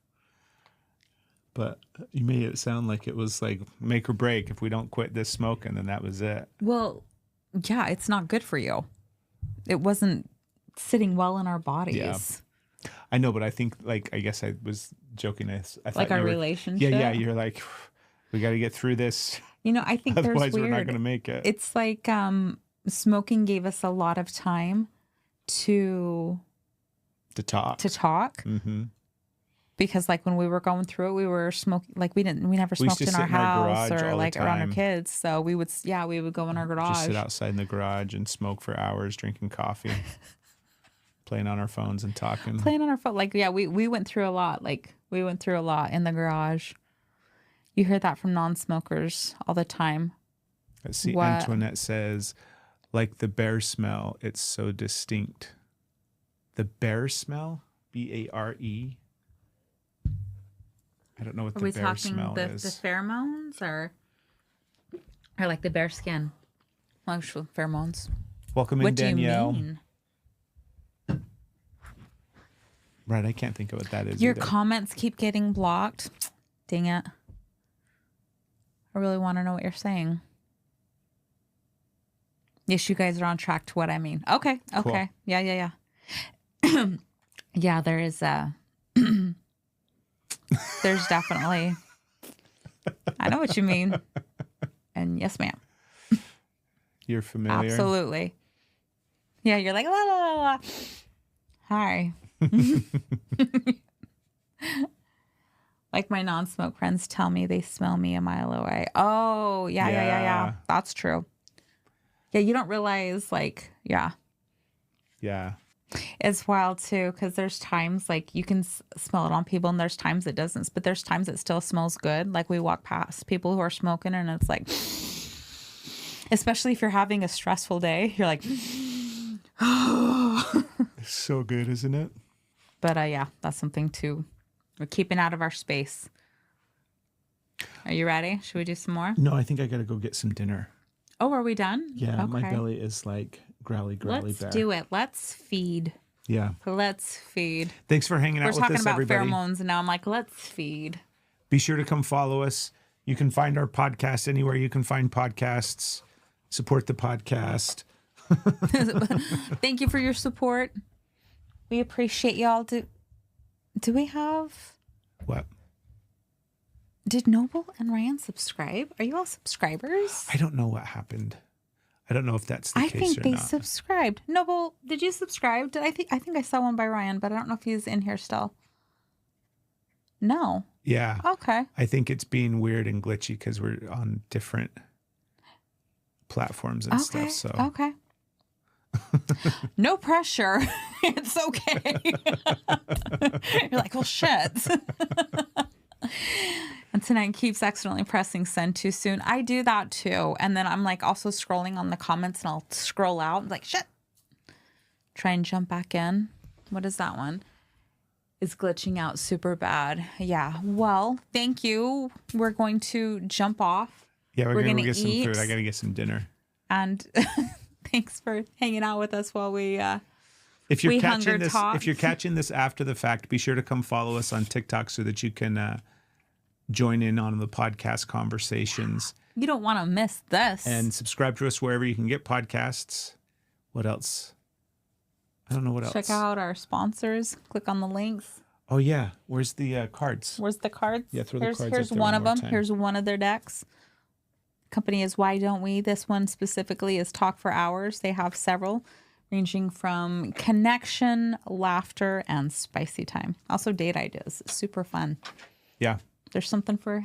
but you made it sound like it was like make or break. If we don't quit this smoking, then that was it. Well, yeah, it's not good for you. It wasn't sitting well in our bodies. Yeah. I know, but I think I guess I was joking. I thought like our relationship. Yeah. You're like, we got to get through this. I think otherwise there's weird. We're not going to make it. It's like smoking gave us a lot of time to talk. Mm-hmm. Because like when we were going through it, we were smoking. Like we never smoked in our house or like around our kids. So we would go in our garage. Just sit outside in the garage and smoke for hours, drinking coffee, playing on our phones and talking. Playing on our phone. Like, yeah, we went through a lot. Like we went through a lot in the garage. You hear that from non-smokers all the time. Let's see. Antoinette says, like the bear smell, it's so distinct. The bear smell? B-A-R-E? I don't know what the bear smell is. Are we talking the pheromones or like the bear skin? Actual pheromones. Welcome in, Danielle. What do you mean? Right, I can't think of what that is. Your comments keep getting blocked. Dang it. I really want to know what you're saying. Yes, you guys are on track to what I mean. Okay. Cool. Yeah. Yeah, there is a... There's definitely... I know what you mean. And yes, ma'am. You're familiar? Absolutely. Yeah, you're like, la, la, la, la. Hi. Like my non-smoke friends tell me they smell me a mile away. Oh, yeah. That's true. Yeah, you don't realize, like, yeah. Yeah. It's wild, too, because there's times, like, you can smell it on people, and there's times it doesn't. But there's times it still smells good. Like, we walk past people who are smoking, and it's like, especially if you're having a stressful day, you're like, it's so good, isn't it? But, yeah, that's something, too. We're keeping out of our space. Are you ready? Should we do some more? No, I think I got to go get some dinner. Oh, are we done? Yeah, okay. My belly is like growly bear. Let's do it. Let's feed. Yeah. Let's feed. Thanks for hanging out with us, everybody. We're talking about pheromones, and now I'm like, let's feed. Be sure to come follow us. You can find our podcast anywhere you can find podcasts. Support the podcast. Thank you for your support. We appreciate y'all. Do we have... What? Did Noble and Ryan subscribe? Are you all subscribers? I don't know what happened. I don't know if that's the case or not. I think they subscribed. Noble, did you subscribe? I think I saw one by Ryan, but I don't know if he's in here still. No. Yeah. Okay. I think it's being weird and glitchy because we're on different platforms and stuff. So. Okay. No pressure. It's okay. You're like, well, shit. And tonight keeps accidentally pressing send too soon. I do that too. And then I'm like also scrolling on the comments and I'll scroll out and like, shit. Try and jump back in. What is that one? It's glitching out super bad. Yeah. Well, thank you. We're going to jump off. Yeah, we're going to get some food. I got to get some dinner. And thanks for hanging out with us while we if you're catching this after the fact, be sure to come follow us on TikTok so that you can join in on the podcast conversations. You don't want to miss this. And subscribe to us wherever you can get podcasts. What else? I don't know what else. Check out our sponsors. Click on the links. Oh, yeah. Where's the cards? Where's the cards? Yeah, throw the cards up Here's there one of them. time. Here's one of their decks. Company is Why Don't We? This one specifically is Talk for Hours. They have several, ranging from connection, laughter, and spicy time. Also date ideas. Super fun. Yeah. There's something for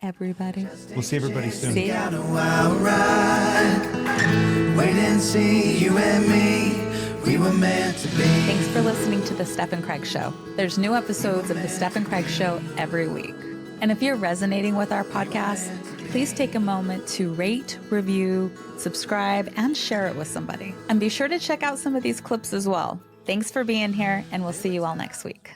everybody. We'll see everybody soon. See ya. Wait and see, you and me, we were meant to be. Thanks for listening to The Steph and Craig Show. There's new episodes of The Steph and Craig Show every week. And if you're resonating with our podcast, please take a moment to rate, review, subscribe, and share it with somebody. And be sure to check out some of these clips as well. Thanks for being here, and we'll see you all next week.